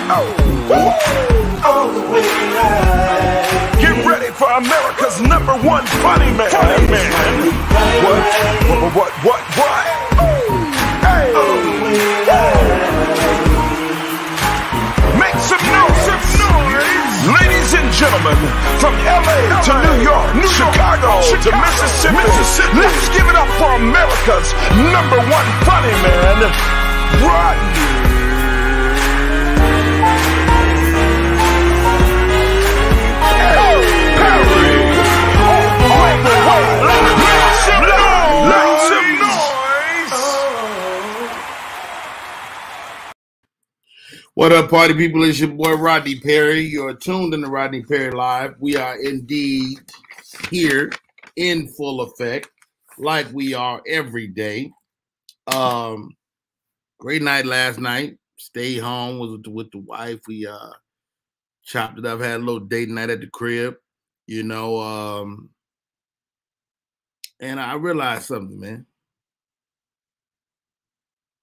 All the way right. Get ready for America's #1 funny man. Funny man. What? Hey. All the way right. Make some noise. Ladies and gentlemen, from LA to New York, Chicago to Mississippi, let's give it up for America's #1 funny man, Rodney. What up, party people? It's your boy Rodney Perry. You're tuned in to Rodney Perry Live. We are indeed here in full effect, like we are every day. Great night last night. Stayed home, was with the wife. We chopped it up, had a little date night at the crib, you know. And I realized something, man.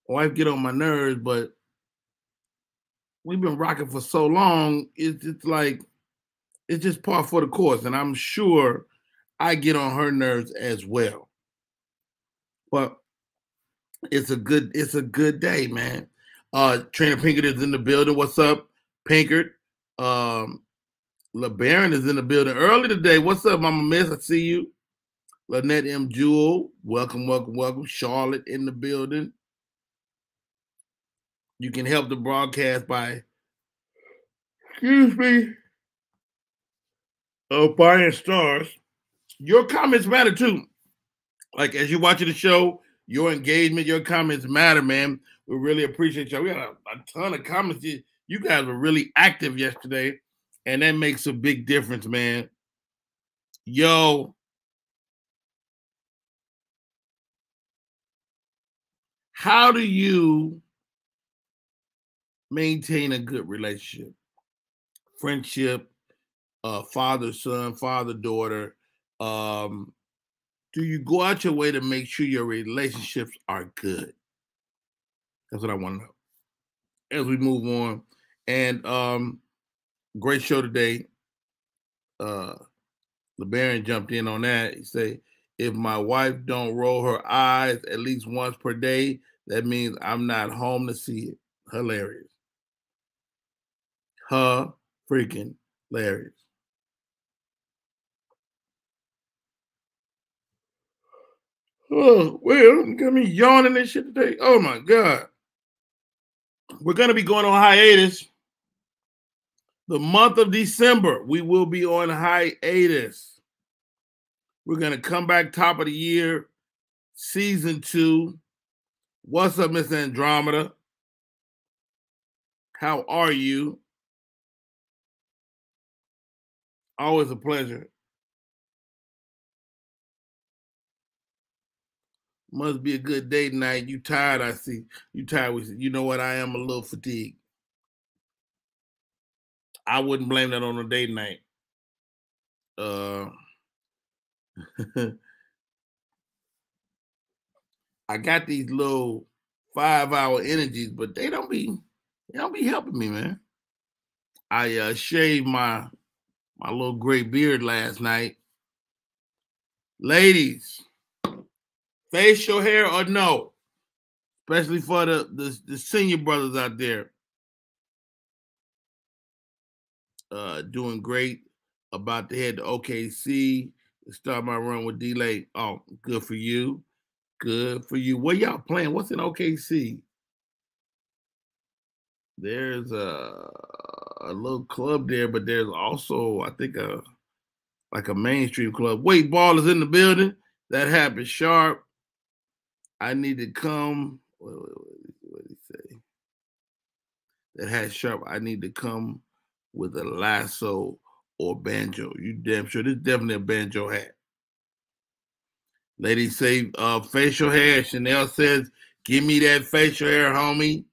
My wife get on my nerves, but we've been rocking for so long, it's like, it's just par for the course. And I'm sure I get on her nerves as well. But it's a good day, man. Trainer Pinkert is in the building. What's up, Pinkert? LeBaron is in the building early today. What's up, Mama Miss? I see you. Lynette M. Jewel, welcome. Charlotte in the building. You can help the broadcast by, buying stars. Your comments matter too. Like, as you're watching the show, your engagement, your comments matter, man. We really appreciate y'all. We got a ton of comments. You guys were really active yesterday, and that makes a big difference, man. Yo. How do you maintain a good relationship, friendship, father-son, father-daughter? Do you go out your way to make sure your relationships are good? That's what I want to know as we move on. And great show today. LeBaron jumped in on that. He said, if my wife don't roll her eyes at least once per day, that means I'm not home to see it. Hilarious. Freaking hilarious. Oh, well, got me yawning and shit today. Oh my God. We're going to be going on hiatus. The month of December, we will be on hiatus. We're going to come back top of the year, season 2. What's up, Miss Andromeda? How are you? Always a pleasure. Must be a good date night. You tired, I see. You tired. You know what? I am a little fatigued. I wouldn't blame that on a date night. I got these little 5-hour energies, but they don't be helping me, man. I shaved my little gray beard last night. Ladies, facial hair or no? Especially for the senior brothers out there. Doing great. About to head to OKC to start my run with D-Lake. Oh, good for you. Good for you. What y'all playing? What's in OKC? There's a little club there, but there's also, I think, like a mainstream club. Wait, Ball is in the building. That happened sharp. I need to come. What did he say? That hat sharp. I need to come with a lasso or banjo. You damn sure. This is definitely a banjo hat. Ladies say facial hair. Chanel says, give me that facial hair, homie.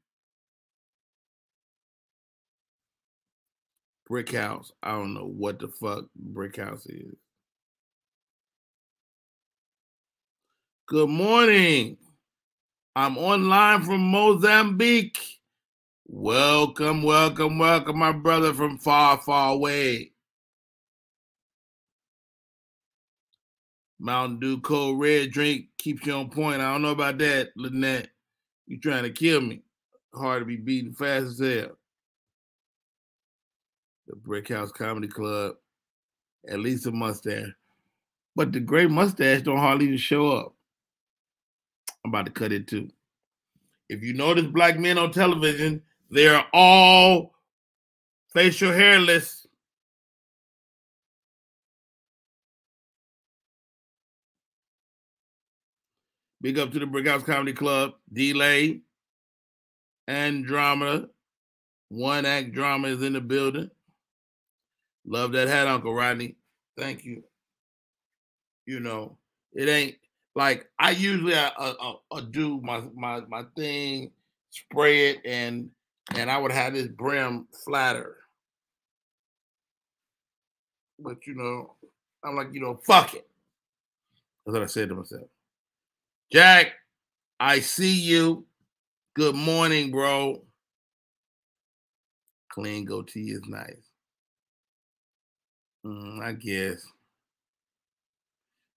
Brick House. I don't know what the fuck Brick House is. Good morning. I'm online from Mozambique. Welcome, welcome, welcome, my brother from far, far away. Mountain Dew Cold Red drink keeps you on point. I don't know about that, Lynette. You trying to kill me. Hard to be beaten fast as hell. The Brick House Comedy Club. At least a mustache. But the great mustache don't hardly even show up. I'm about to cut it too. If you notice black men on television, they're all facial hairless. Big up to the Brick House Comedy Club. Delay, Andromeda, One Act Drama is in the building. Love that hat, Uncle Rodney. Thank you. You know, it ain't like I usually I do my thing, spray it, and I would have this brim flatter. But you know, I'm like, fuck it. That's what I said to myself. Jack, I see you. Good morning, bro. Clean goatee is nice. I guess.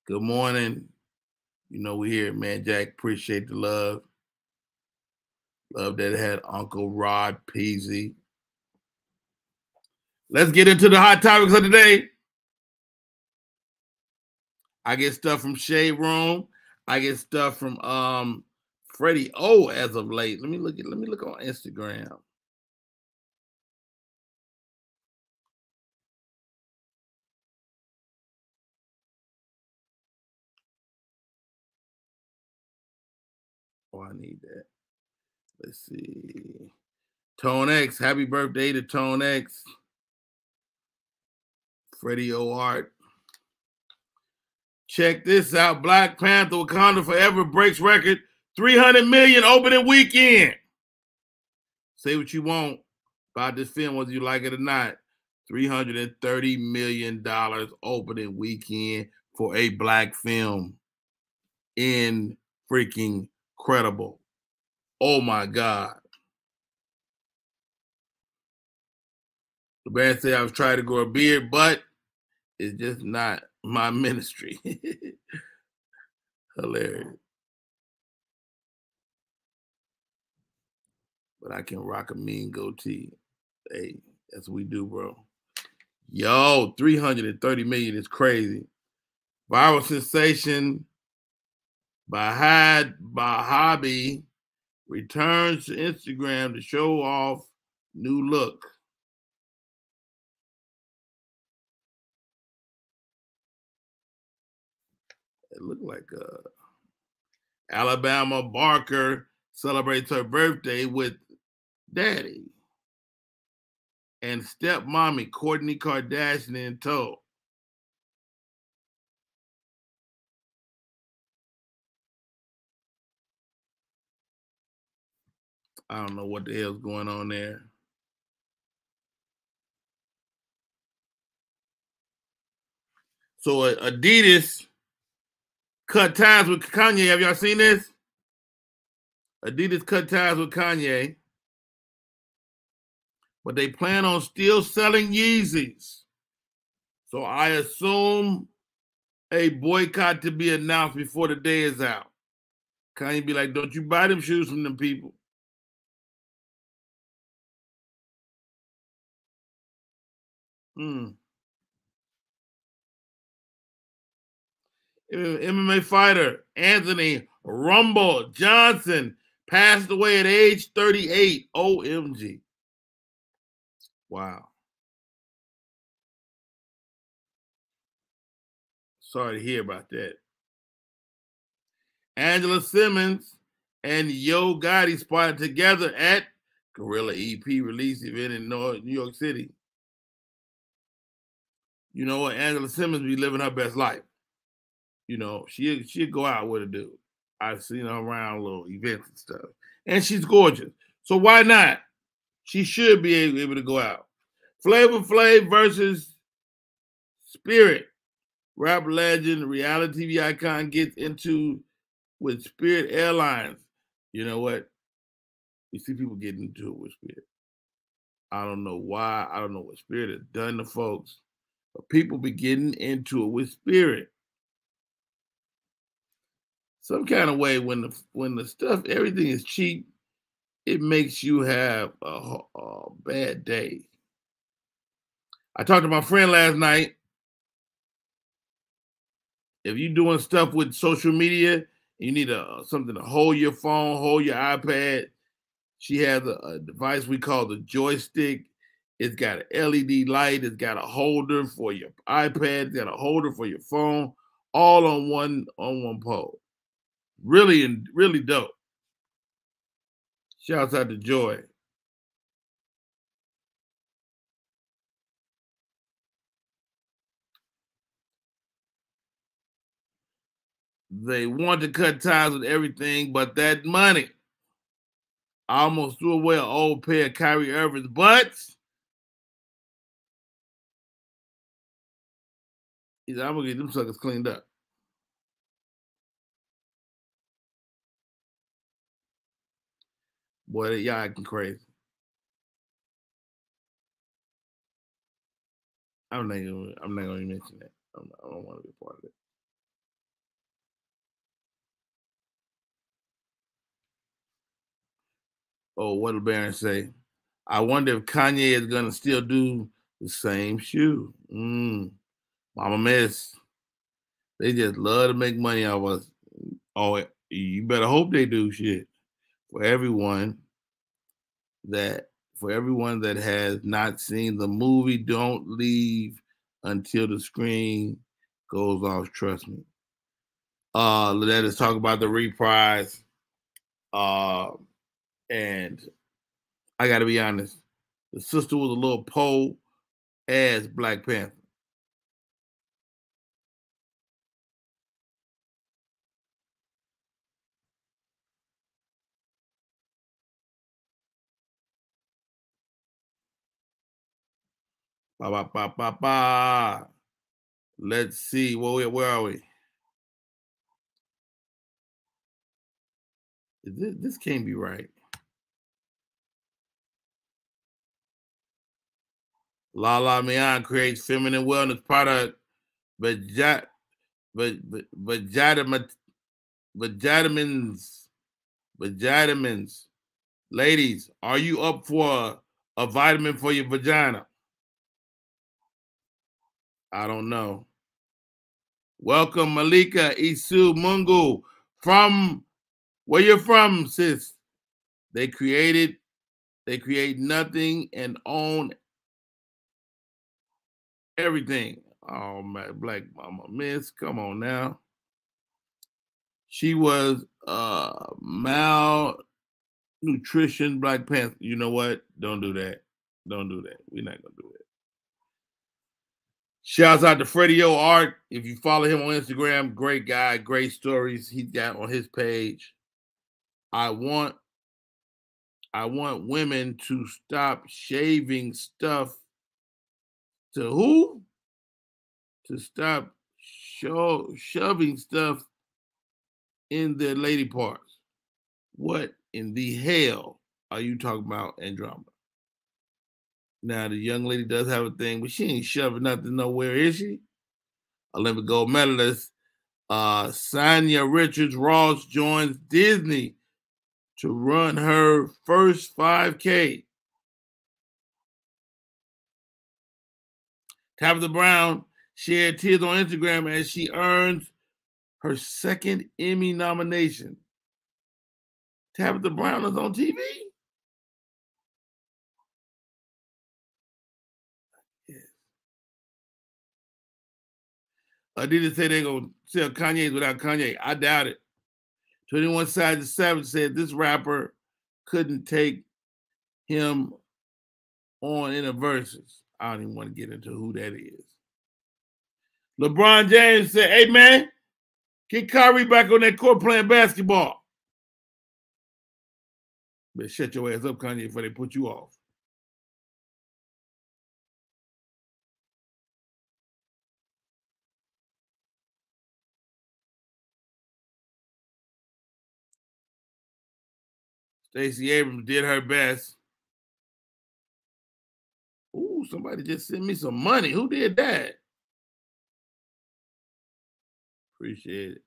Good morning. You know, we here, man. Jack, appreciate the love. Love that it had Uncle Rod Peasy. Let's get into the hot topics of the day. I get stuff from Shade Room. I get stuff from Freddie O as of late. Let me look on Instagram. Oh, I need that. Let's see. Tone X, happy birthday to Tone X. Freddie O Art. Check this out. Black Panther Wakanda Forever breaks record. 300 million opening weekend. Say what you want about this film, whether you like it or not. $330 million opening weekend for a black film. In freaking credible. Oh my God. The man said I was trying to grow a beard, but it's just not my ministry. Hilarious. But I can rock a mean goatee. Hey, that's what we do, bro. Yo, 330 million is crazy. Viral sensation Bahad Bahabi returns to Instagram to show off new look. It looked like Alabama Barker celebrates her birthday with daddy and stepmommy Kourtney Kardashian in tow. I don't know what the hell's going on there. So Adidas cut ties with Kanye. Have y'all seen this? Adidas cut ties with Kanye, but they plan on still selling Yeezys. So I assume a boycott to be announced before the day is out. Kanye be like, don't you buy them shoes from them people. MMA fighter Anthony Rumble Johnson passed away at age 38. OMG. Wow. Sorry to hear about that. Angela Simmons and Yo Gotti spotted together at Gorilla EP release event in New York City. You know what? Angela Simmons be living her best life. You know, she'd go out with a dude. I've seen her around little events and stuff. And she's gorgeous. So why not? She should be able to go out. Flavor Flav versus Spirit. Rap legend, reality TV icon gets into with Spirit Airlines. You know what? You see people getting into it with spirit. I don't know why. I don't know what spirit has done to folks, but people be getting into it with spirit. Some kind of way when the stuff, everything is cheap, it makes you have a bad day. I talked to my friend last night. If you're doing stuff with social media, you need something to hold your phone, hold your iPad. She has a device we call the joystick. It's got an LED light. It's got a holder for your iPad. It's got a holder for your phone, all on one pole. Really dope. Shouts out to Joy. They want to cut ties with everything but that money. I almost threw away an old pair of Kyrie Irving's butts. He said, I'm going to get them suckers cleaned up. Boy, y'all acting crazy. I'm not going to mention that. I don't want to be a part of it. Oh, what did Baron say? I wonder if Kanye is going to still do the same shoe. Mama Miss. They just love to make money off us. Oh, you better hope they do shit. For everyone that has not seen the movie, don't leave until the screen goes off. Trust me. Let us talk about the reprise. And I got to be honest, the sister was a little pole as Black Panther. Ba, ba, ba, ba, ba. Let's see. Where are we? This can't be right. Lala Mian creates feminine wellness product, but vitamins. Ladies, are you up for a vitamin for your vagina? I don't know. Welcome, Malika Isu Mungu. From where you're from, sis. They create nothing and own everything. Oh my Black Mama Miss, come on now. She was malnutrition Black Panther. You know what? Don't do that. Don't do that. We're not gonna do it. Shouts out to Freddie O Art. If you follow him on Instagram, great guy, great stories he's got on his page. I want women to stop shaving stuff. To who? To stop shoving stuff in their lady parts. What in the hell are you talking about, Andromeda? Now, the young lady does have a thing, but she ain't shoving nothing nowhere, is she? Olympic gold medalist Sanya Richards Ross joins Disney to run her first 5K. Tabitha Brown shared tears on Instagram as she earns her second Emmy nomination. Tabitha Brown is on TV? Yes. Adidas say they're going to sell Kanye's without Kanye. I doubt it. 21 Savage said this rapper couldn't take him on in a verses. I don't even want to get into who that is. LeBron James said, hey, man, get Kyrie back on that court playing basketball. Better shut your ass up, Kanye, before they put you off. Stacey Abrams did her best. Ooh, somebody just sent me some money. Who did that? Appreciate it.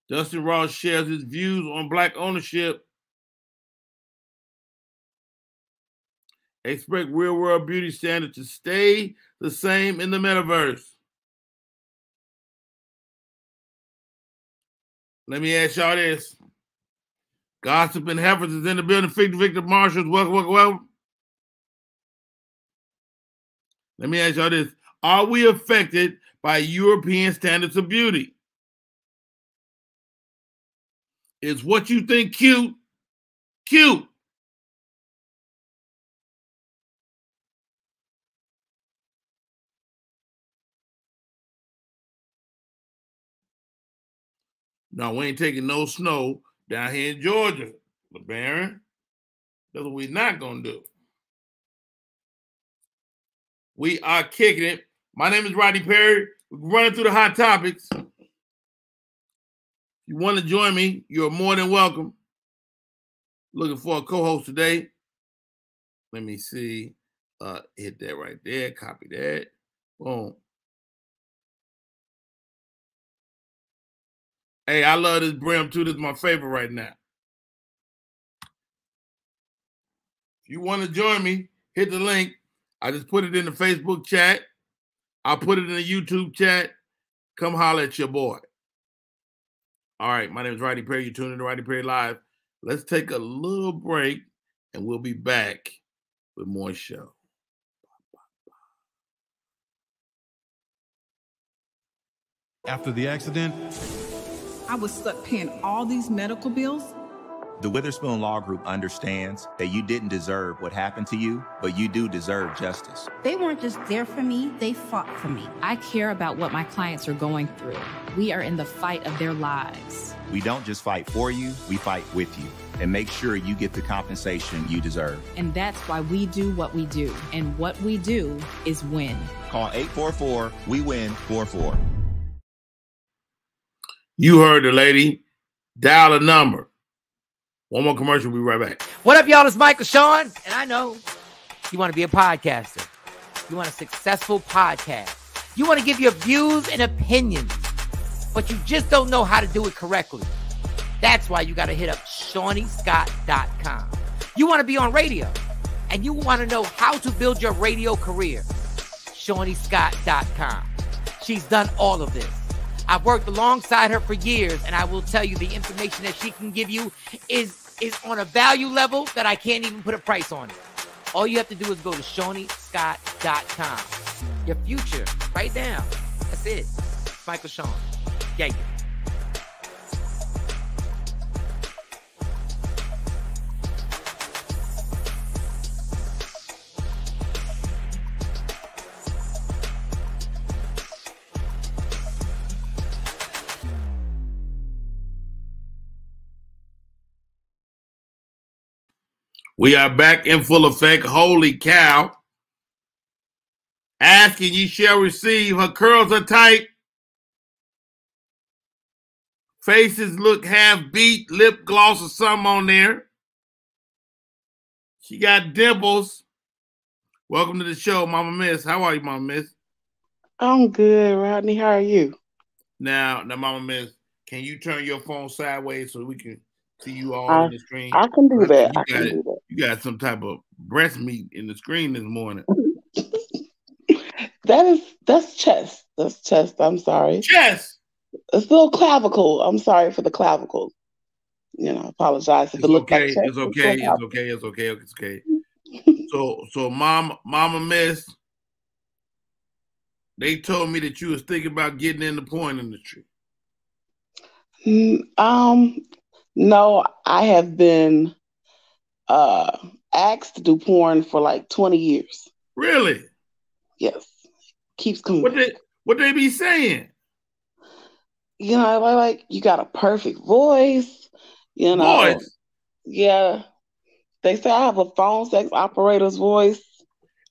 Dustin Ross shares his views on Black ownership. Expect real-world beauty standards to stay the same in the metaverse. Let me ask y'all this. Gossip and Heifers is in the building. Victor Marshalls, welcome. Let me ask y'all this. Are we affected by European standards of beauty? Is what you think cute, cute? No, we ain't taking no snow down here in Georgia, LeBaron. That's what we're not going to do. We are kicking it. My name is Rodney Perry. We're running through the hot topics. If you want to join me, you're more than welcome. Looking for a co-host today. Let me see. Hit that right there. Copy that. Boom. Hey, I love this brim too. This is my favorite right now. If you want to join me, hit the link. I just put it in the Facebook chat. I'll put it in the YouTube chat. Come holler at your boy. All right, my name is Rodney Perry. You're tuning in to Rodney Perry Live. Let's take a little break, and we'll be back with more show. After the accident, I was stuck paying all these medical bills. The Witherspoon Law Group understands that you didn't deserve what happened to you, but you do deserve justice. They weren't just there for me, they fought for me. I care about what my clients are going through. We are in the fight of their lives. We don't just fight for you, we fight with you and make sure you get the compensation you deserve. And that's why we do what we do. And what we do is win. Call 844-WE-WIN-44. You heard the lady. Dial a number. One more commercial. We'll be right back. What up, y'all? It's Michael Sean, and I know you want to be a podcaster. You want a successful podcast. You want to give your views and opinions, but you just don't know how to do it correctly. That's why you got to hit up ShawneeScott.com. You want to be on radio, and you want to know how to build your radio career. ShawneeScott.com. She's done all of this. I've worked alongside her for years, and I will tell you the information that she can give you is on a value level that I can't even put a price on it. All you have to do is go to ShawneeScott.com. Your future, right now. That's it. Michael Sean. Yeah. We are back in full effect. Holy cow. Asking ye shall receive. Her curls are tight. Faces look half beat. Lip gloss or something on there. She got dimples. Welcome to the show, Mama Miss. How are you, Mama Miss? I'm good, Rodney. How are you? Now, Mama Miss, can you turn your phone sideways so we can see you all on the screen? I can do that. I can do that. You got some type of breast meat in the screen this morning. That's chest. That's chest. I'm sorry. Chest. It's a little clavicle. I'm sorry for the clavicle. You know, apologize if it looks like chest. It's okay. It's okay. So Mama Miss, they told me that you was thinking about getting in the porn industry. No, I have been asked to do porn for like 20 years. Really? Yes. Keeps coming. What they be saying? You know, like you got a perfect voice. You know. Voice? Yeah. They say I have a phone sex operator's voice.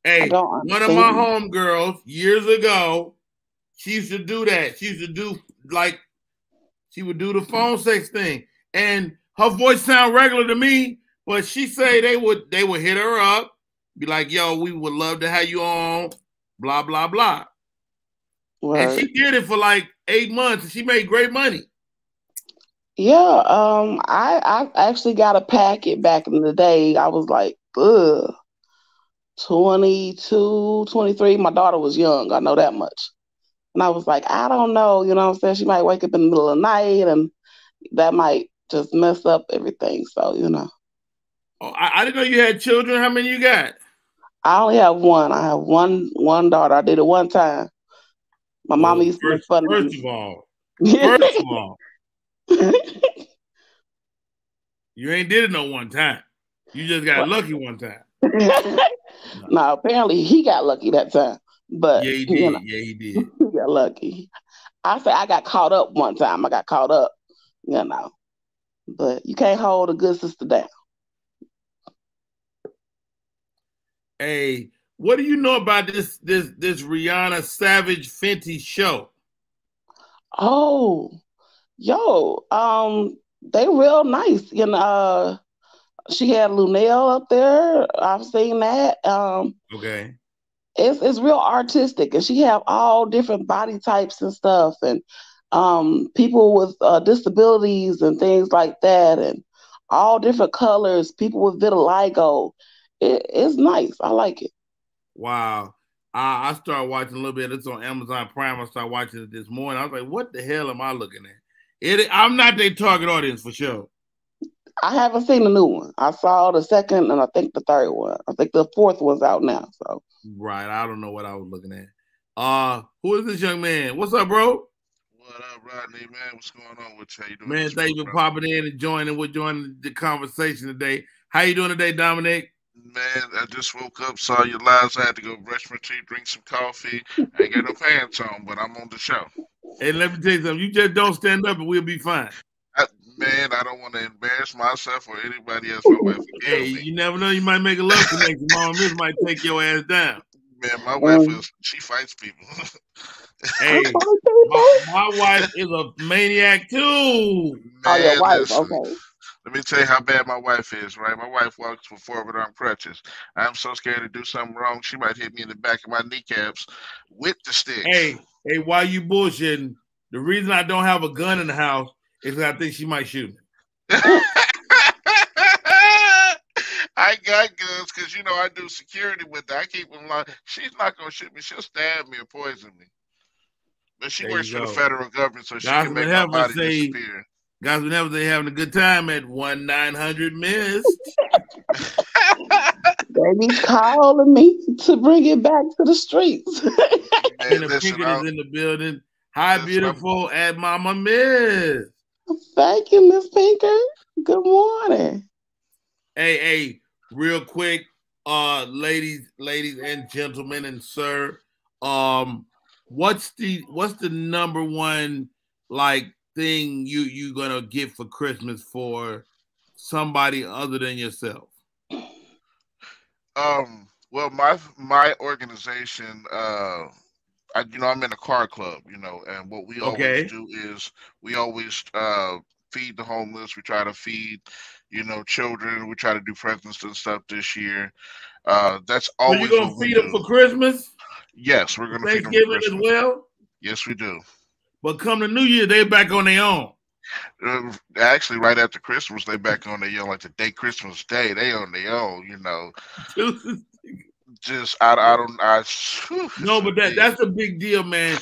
Hey, one of my homegirls years ago, she used to do that. She would do the phone sex thing. And her voice sound regular to me, but she say they would hit her up, be like, "Yo, we would love to have you on." Blah blah blah. Word. And she did it for like 8 months, and she made great money. Yeah, I actually got a packet back in the day. I was like, 22, 23. My daughter was young. I know that much. And I was like, I don't know. You know what I'm saying? She might wake up in the middle of the night, and that might just mess up everything. So, you know. Oh, I didn't know you had children. How many you got? I only have one. I have one daughter. I did it one time. My mama used to make fun of me. First of all, you ain't did it no one time. You just got lucky one time. No, apparently he got lucky that time. But yeah, he did. You know, yeah, he did. He got lucky. I say I got caught up one time. I got caught up, you know. But you can't hold a good sister down. Hey, what do you know about this Rihanna Savage Fenty show? Oh, yo, they real nice. You know, she had Lunel up there. I've seen that. Okay. It's real artistic, and she have all different body types and stuff, and people with disabilities and things like that, and all different colors. People with vitiligo. It's nice. I like it. Wow. I started watching a little bit. It's on Amazon Prime. I started watching it this morning. I was like, what the hell am I looking at? I'm not their target audience for sure. I haven't seen the new one. I saw the second and I think the third one. I think the fourth one's out now. So right. I don't know what I was looking at. Who is this young man? What's up, bro? What up, Rodney, man? What's going on with you? How you doing? Man, thank you for popping in and joining the conversation today. How you doing today, Dominic? Man, I just woke up, saw your lives. I had to go brush my teeth, drink some coffee. I ain't got no pants on, but I'm on the show. Hey, let me tell you something. You just don't stand up and we'll be fine. Man, I don't want to embarrass myself or anybody else. My wife will hey, you never know. You might make a love connection. Mom Miss might take your ass down. Man, my wife she fights people. Hey, my wife is a maniac too. Man, your wife, okay. Let me tell you how bad my wife is, right? My wife walks with forward-arm crutches. I'm so scared to do something wrong. She might hit me in the back of my kneecaps with the stick. Hey, why you bullshitting? The reason I don't have a gun in the house is because I think she might shoot me. I got guns because, you know, I do security with her. I keep them locked. She's not going to shoot me. She'll stab me or poison me. But she works for the federal government, so she can make my body disappear. Guys, whenever they having a good time at 1-900-MISS. Baby's calling me to bring it back to the streets. And the Pinkett is in the building. Hi, beautiful, at Mama Miss. Thank you, Miss Pinker. Good morning. Hey, real quick, ladies and gentlemen and sir, what's the number one thing you gonna get for Christmas for somebody other than yourself? Well, my organization, I'm in a car club, and what we always do is we always feed the homeless. We try to feed, children. We try to do presents and stuff this year. That's always. So you're gonna feed them for Christmas? Yes, we're gonna feed them for Thanksgiving Christmas as well. Yes, we do. But come to New Year, they back on their own. Actually, right after Christmas, they back on their own. Like the day Christmas Day, they on their own. Just I don't. No, but that's a big deal, man.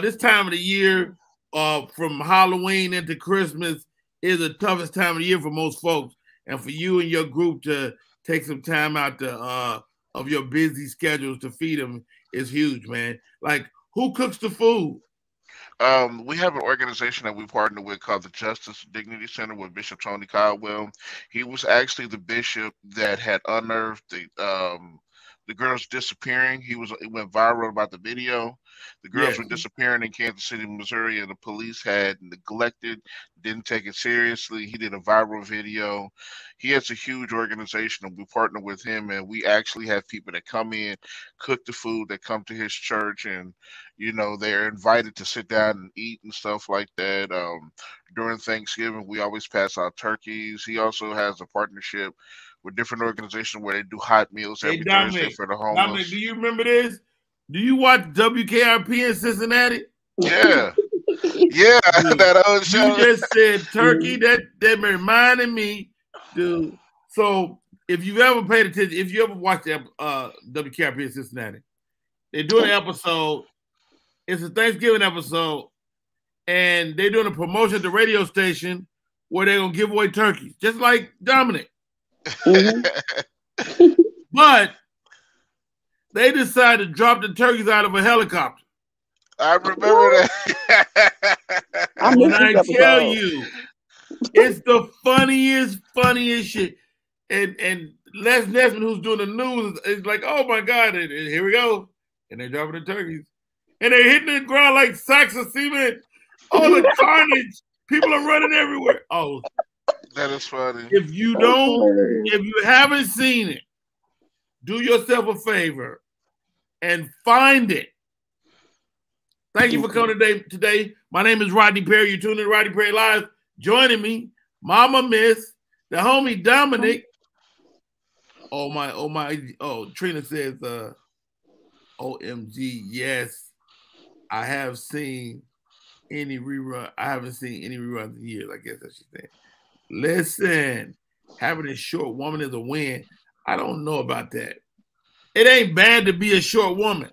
This time of the year, from Halloween into Christmas, is the toughest time of the year for most folks. And for you and your group to take some time out of your busy schedules to feed them is huge, man. Like, who cooks the food? We have an organization that we partner with called the Justice Dignity Center with Bishop Tony Caldwell. He was actually the bishop that had unearthed the girls disappearing. It went viral about the video. The girls were disappearing in Kansas City, Missouri, and the police had neglected, didn't take it seriously. He did a viral video. He has a huge organization, and we partner with him, and we actually have people that come in, cook the food, that come to his church, and they're invited to sit down and eat and stuff like that. During Thanksgiving, we always pass out turkeys. He also has a partnership with different organizations where they do hot meals every Thursday for the homeless. Dominic, do you remember this? Do you watch WKRP in Cincinnati? Yeah. Yeah, dude, that old show. You just said turkey. That reminded me, dude. So if you've ever paid attention, if you ever watched WKRP in Cincinnati, they're doing an episode. It's a Thanksgiving episode, and they're doing a promotion at the radio station where they're gonna give away turkeys, just like Dominic. But they decided to drop the turkeys out of a helicopter. I remember that. When I tell you, it's the funniest shit. And Les Nesman, who's doing the news, is like, oh my God, and here we go. And they're dropping the turkeys. And they're hitting the ground like sacks of cement. All the carnage. People are running everywhere. Oh. That is funny. If you haven't seen it, do yourself a favor and find it. Thank you for coming today. My name is Rodney Perry. You're tuning in to Rodney Perry Live. Joining me, Mama Miss, the homie Dominic. Trina says, OMG, yes. I have seen any rerun. I haven't seen any reruns in years, I guess that's what she's saying. Listen, having a short woman is a win. I don't know about that. It ain't bad to be a short woman.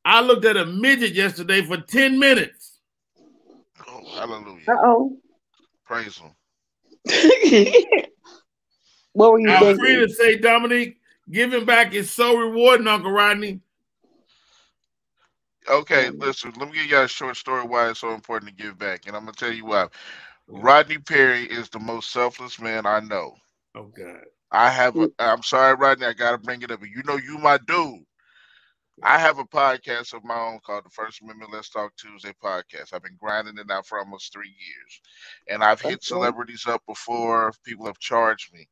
I looked at a midget yesterday for 10 minutes. Oh, hallelujah. Uh-oh. Praise him. What were you thinking? Free to say, Dominique, giving back is so rewarding, Uncle Rodney. Okay, listen, let me give you a short story why it's so important to give back. And I'm going to tell you why. Rodney Perry is the most selfless man I know. Oh, God. I'm sorry, Rodney, I got to bring it up. You my dude. I have a podcast of my own called the First Amendment Let's Talk Tuesday podcast. I've been grinding it out for almost 3 years. And I've hit celebrities up before. People have charged me.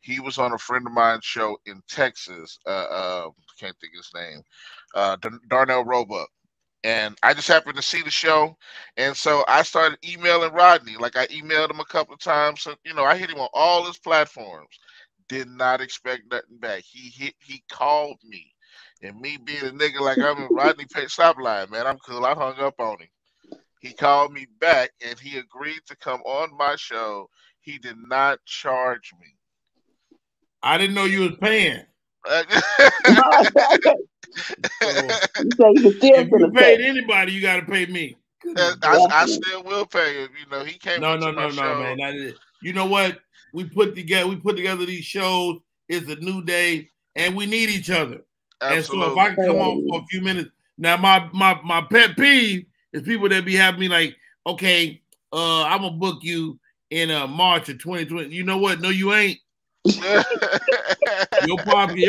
He was on a friend of mine's show in Texas. Can't think of his name. Darnell Roebuck. And I just happened to see the show. And so I started emailing Rodney. Like I emailed him a couple of times. So, I hit him on all his platforms. Did not expect nothing back. He called me. And me being a nigga like I'm in Rodney Perry, stop lying, man. I'm cool. I hung up on him. He called me back and he agreed to come on my show. He did not charge me. I didn't know you was paying. If you paid anybody, you got to pay me. I still will pay him. He came. No, man. You know what? We put together these shows. It's a new day, and we need each other. Absolutely. And so if I can come on for a few minutes. Now, my pet peeve is people that be having me like, okay, I'm gonna book you in March of 2020. You know what? No, you ain't. Your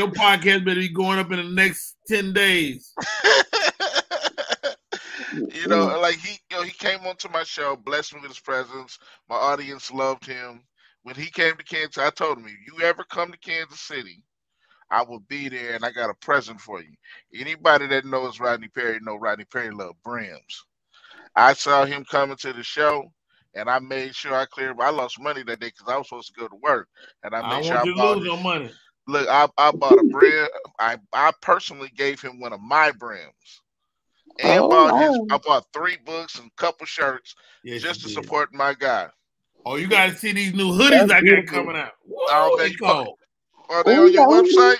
podcast better be going up in the next 10 days. He came onto my show, blessed me with his presence. My audience loved him. When he came to Kansas, I told him, if you ever come to Kansas City, I will be there, and I got a present for you. Anybody that knows Rodney Perry know Rodney Perry love brims. I saw him coming to the show, and I made sure I cleared. I lost money that day because I was supposed to go to work, and I made sure I bought no money. Look, I bought a brim. I personally gave him one of my brims, and I bought 3 books and a couple shirts just to support my guy. Oh, you got to see these new hoodies I got coming out. Are they on your website?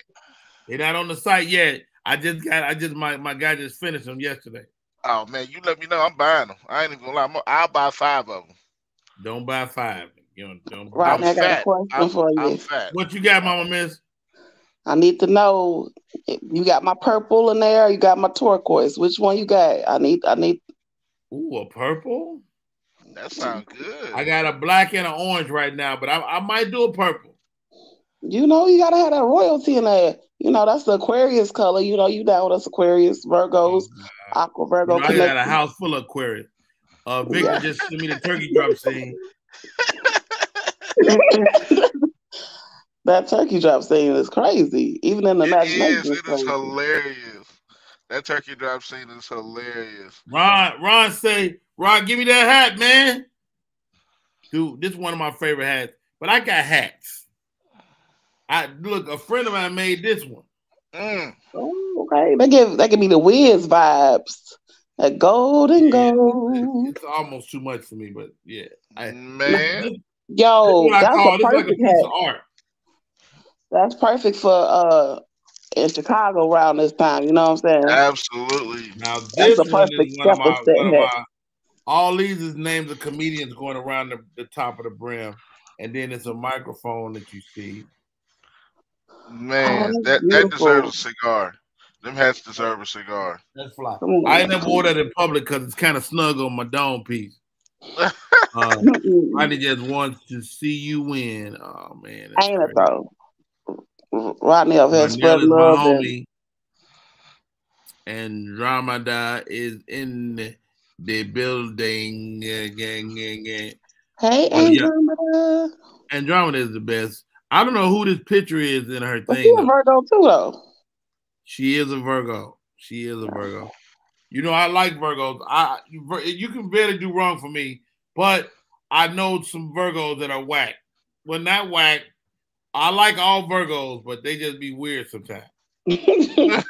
They're not on the site yet. My guy just finished them yesterday. Oh man, you let me know. I'm buying them. I ain't even gonna lie. I'll buy 5 of them. Don't buy 5. Right, I got a question for you. I'm fat. What you got, Mama Miss? I need to know. You got my purple in there. You got my turquoise. Which one you got? I need. Ooh, a purple. That sounds good. I got a black and an orange right now, but I might do a purple. You know, you gotta have that royalty in there. You know, that's the Aquarius color. You know, you down with us Aquarius, Virgos, Aqua Virgo I got a connection. house full of Aquarius. Victor just sent me the turkey drop scene. That turkey drop scene is crazy. Even in the imagination. It is hilarious. That turkey drop scene is hilarious. Ron say, Ron, give me that hat, man. Dude, this is one of my favorite hats. But I got hats. Look, a friend of mine made this one. Oh, okay. That give me the Wiz vibes. That golden gold. It's almost too much for me, but yeah. Man. Yo, that's a perfect like a piece of art. That's perfect for in Chicago around this time. You know what I'm saying? Absolutely. Now this one is one of my all these is names of comedians going around the top of the brim, and then it's a microphone that you see. Man, that deserves a cigar. Them hats deserve a cigar. That's fly. I ain't never wore that in public because it's kind of snug on my dome piece. Rodney just wants to see you win. Oh man, that's ain't it though? Rodney up here spread love. And Ramadan is in the building. Hey, Andromeda. Andromeda is the best. I don't know who this picture is in her thing. She's a Virgo too, though. She is a Virgo. You know, I like Virgos. You can barely do wrong for me, but I know some Virgos that are whack. Well, not whack. I like all Virgos, but they just be weird sometimes. Hey,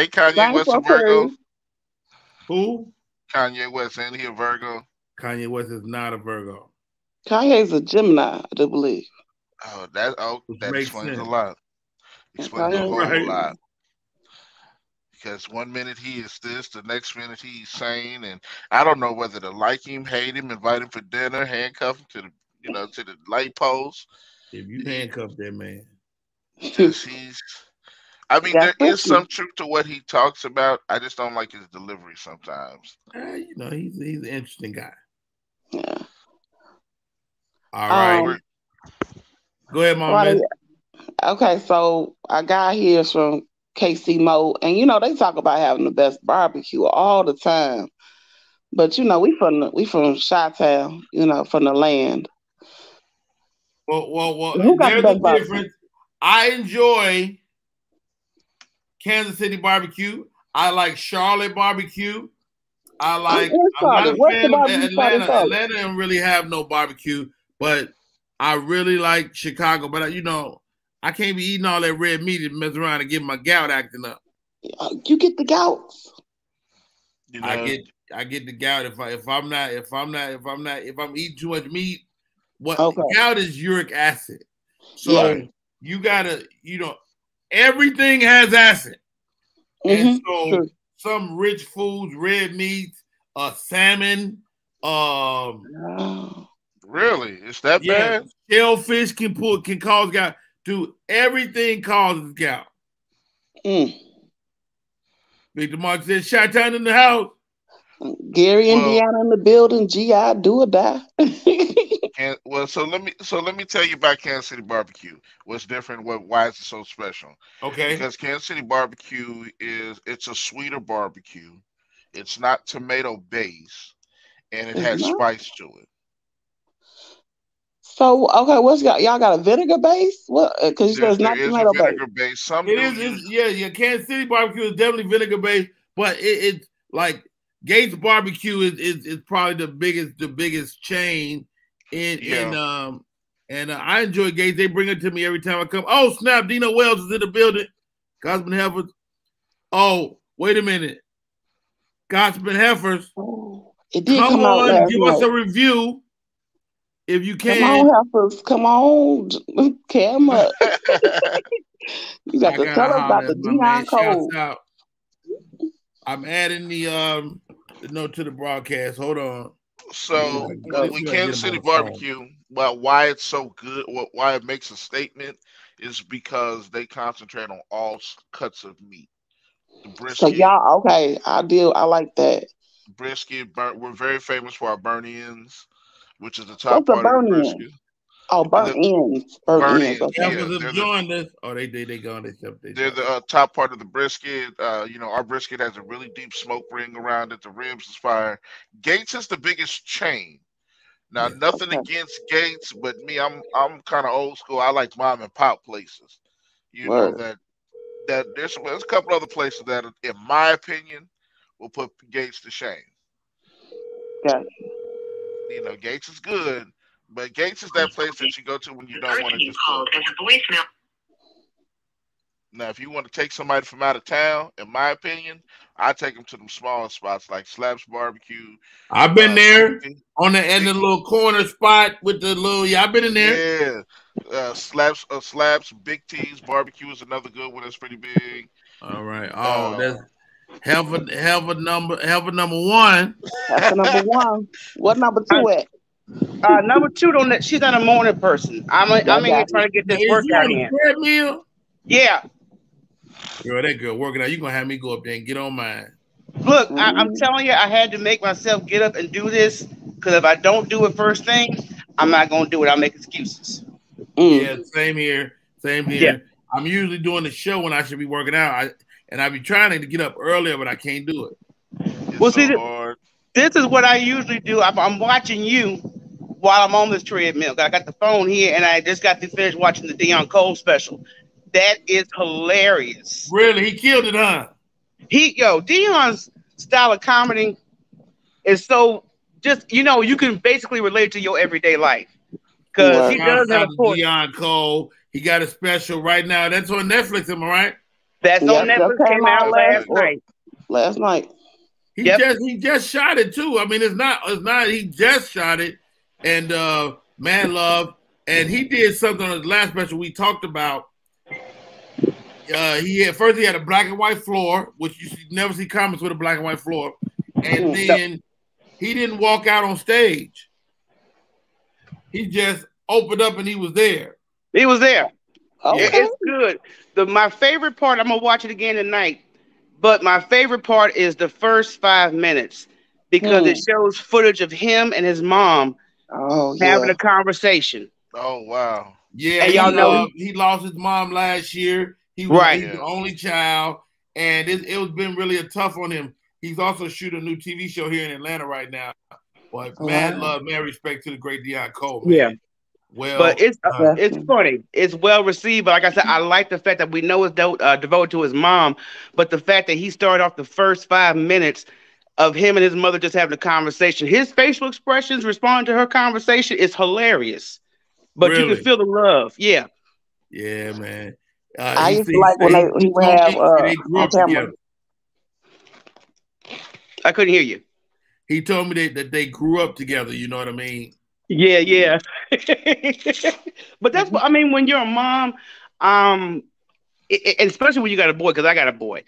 Kanye West a Virgo? Who? Kanye West, ain't he a Virgo? Kanye West is not a Virgo. Kanye's a Gemini, I do believe. Oh, that explains a lot. Explains a whole lot. Because one minute he is this, the next minute he's sane, and I don't know whether to like him, hate him, invite him for dinner, handcuff him to the light post. If you handcuff that man, there is some truth to what he talks about. I just don't like his delivery sometimes. He's an interesting guy. Yeah. All right. Go ahead, Mom. Okay, so our guy here is from KC Mo, and they talk about having the best barbecue all the time. But we from Chi-Town, from the land. Well. There's a difference. I enjoy Kansas City barbecue. I like Charlotte barbecue. I'm not a fan of Atlanta. Atlanta don't really have no barbecue, but I really like Chicago. But I can't be eating all that red meat and mess around and get my gout acting up. You get the gout. I get the gout if I'm eating too much meat. Gout is uric acid. So you gotta, everything has acid. Mm-hmm. And so some rich foods, red meats, salmon, really? It's that bad? Shellfish can cause gout. Dude, everything causes gout. Victor Mark said, Chi-Town in the house. Gary, Indiana in the building. GI, do or die. So let me tell you about Kansas City barbecue. What's different? Why is it so special? Okay. Because Kansas City barbecue it's a sweeter barbecue. It's not tomato based, and it has spice to it. So okay, y'all got a vinegar base? What? Because it's not tomato based. Kansas City barbecue is definitely vinegar based, but it's like Gates Barbecue is probably the biggest chain and I enjoy Gates. They bring it to me every time I come. Oh snap! Dino Wells is in the building. Gospel Heifers. Oh, wait a minute. Gospel Heifers. It did come out last give night. us a review if you can. Come on, Heifers. Come on, camera. You got to tell us about the Dion code. I'm adding the note to the broadcast. Hold on. So with Kansas City barbecue, why it's so good, why it makes a statement is because they concentrate on all cuts of meat. The brisket. So y'all, okay, I like that. Brisket, we're very famous for our burn-ins, which is the top part of the brisket. Oh, burnt ends. Burnt ends. Okay. Yeah, joined us. Oh, they gone. They're the top part of the brisket. Our brisket has a really deep smoke ring around it. The ribs is fire. Gates is the biggest chain. Now, nothing against Gates, but me, I'm kind of old school. I like mom and pop places. You know that there's a couple other places that, in my opinion, will put Gates to shame. Gotcha. Gates is good, but Gates is that place that you go to when you don't want to just cook. Now, if you want to take somebody from out of town, in my opinion, I take them to them small spots like Slaps Barbecue. I've been there on the little corner spot with the little. Yeah, I've been in there. Yeah, Slaps, Big T's Barbecue is another good one. That's pretty big. All right. Oh, that's hell of a number one. That's the number one. What number two at? Number two, she's not a morning person. I'm in here trying to get this workout in. Treadmill? Yeah. Girl, that girl working out. You're going to have me go up there and get on mine. Look, I'm telling you, I had to make myself get up and do this because if I don't do it first thing, I'm not going to do it. I'll make excuses. Yeah, same here. Yeah. I'm usually doing the show when I should be working out. I be trying to get up earlier, but I can't do it. This is what I usually do. I'm watching you while I'm on this treadmill. I got the phone here, and I just got to finish watching the Deon Cole special. That is hilarious. Really? He killed it, huh? Deon's style of comedy is so just, you can basically relate to your everyday life. Because he does have a Deon Cole. He got a special right now. That's on Netflix, am I right? That's on Netflix. Came out last night. He just shot it too. I mean, it's not. He just shot it, and Mad Love, and he did something on his last special we talked about. He had a black and white floor, which you never see comics with a black and white floor, and then he didn't walk out on stage. He just opened up and he was there. He was there. Okay. It's good. My favorite part, I'm gonna watch it again tonight. But my favorite part is the first 5 minutes because it shows footage of him and his mom having a conversation. Oh wow! Yeah, and y'all know he lost his mom last year. He's the only child, and it's been really tough on him. He's also shooting a new TV show here in Atlanta right now. But mad love, mad respect to the great Deon Cole, man. Yeah. Well, but it's funny. It's well received. But like I said, I like the fact that we know it's devoted to his mom, but the fact that he started off the first 5 minutes of him and his mother just having a conversation. His facial expressions responding to her conversation is hilarious. But you can feel the love. Yeah. Yeah, man. I used to like when he would have on camera. I couldn't hear you. He told me that they grew up together. You know what I mean? Yeah. But that's what I mean when you're a mom, and especially when you got a boy, because I got a boy,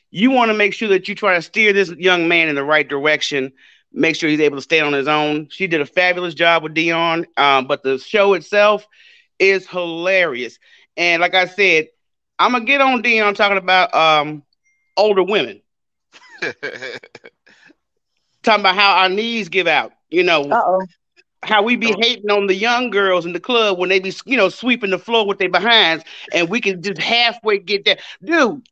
you want to make sure that you try to steer this young man in the right direction, make sure he's able to stay on his own. She did a fabulous job with Deon, but the show itself is hilarious. And like I said, I'm gonna get on Deon talking about older women. Talking about how our knees give out, how we be hating on the young girls in the club when they be, sweeping the floor with their behinds, and we can just halfway get there. Dude,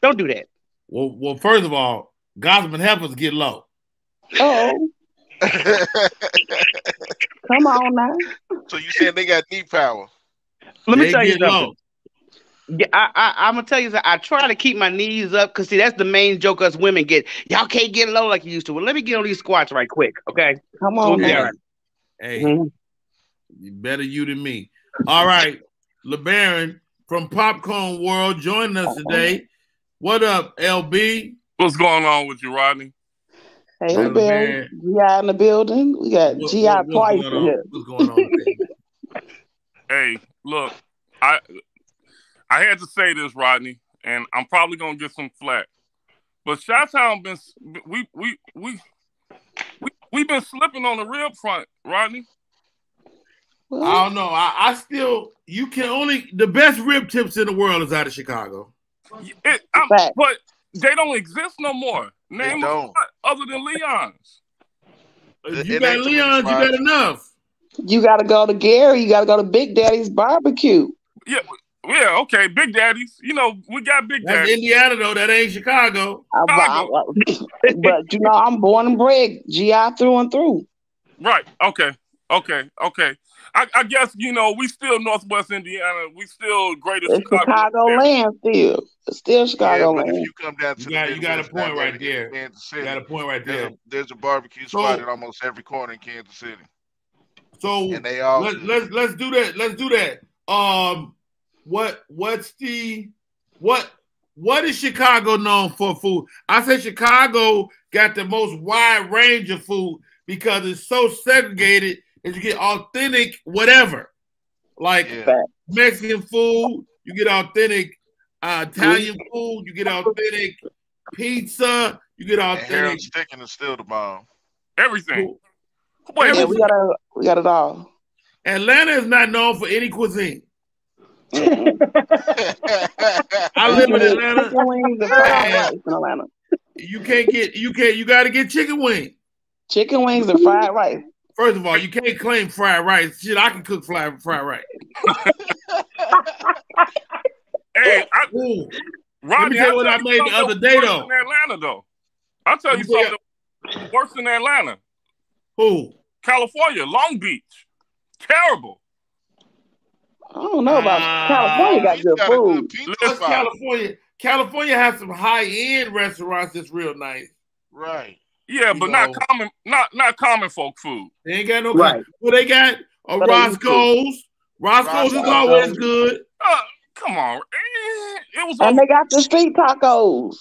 don't do that. Well, first of all, gossip and heifers get low. Oh. Come on now. So you saying they got knee power? Let me tell you something. Yeah, I'm gonna tell you that I try to keep my knees up because see that's the main joke us women get. Y'all can't get low like you used to. Well, let me get on these squats right quick, okay? Come on, man. Hey, better you than me. All right, LeBaron from Popcorn World joining us today. What up, LB? What's going on with you, Rodney? Hey, LeBaron. GI in the building. We got GI twice here. What's going on? Hey, look, I had to say this, Rodney, and I'm probably gonna get some flack. But Chi-Town we've been slipping on the rib front, Rodney. I don't know. I still the best rib tips in the world is out of Chicago. But they don't exist no more. Name other than Leon's. You got Leon's, you got enough. You got to go to Gary. You got to go to Big Daddy's Barbecue. Yeah, okay. Big Daddies. You know, we got Big That's Daddies. Indiana, though. That ain't Chicago. But you know, I'm born and bred GI through and through. Right. Okay. I guess, you know, we still Northwest Indiana. We still greater Chicago land still. It's still Chicago land. But if you come down to you got a point right there. Kansas City, you got a point right there. There's a barbecue spot at almost every corner in Kansas City. So and they all let's do that. Let's do that. What is Chicago known for food? I say Chicago got the most wide range of food because it's so segregated that you get authentic whatever. Like Mexican food, you get authentic Italian food, you get authentic pizza, you get authentic. Harold's Chicken is still the bomb. Everything. Wait, we got it all. Atlanta is not known for any cuisine. I live in Atlanta. Chicken wings and fried rice in Atlanta. You got to get chicken wings. Chicken wings and fried rice. First of all, you can't claim fried rice. Shit, I can cook fried rice. Hey, Rodney, let me tell you what I made the other day, though. In Atlanta, though. I'll tell you something worse than Atlanta. Who? California, Long Beach. Terrible. I don't know about California. Got good food. Good California has some high-end restaurants that's real nice. Right. Yeah, but not common folk food. They ain't got no right. Well, they got Roscoe's. Roscoe's is always good. Come on. And they got the street tacos.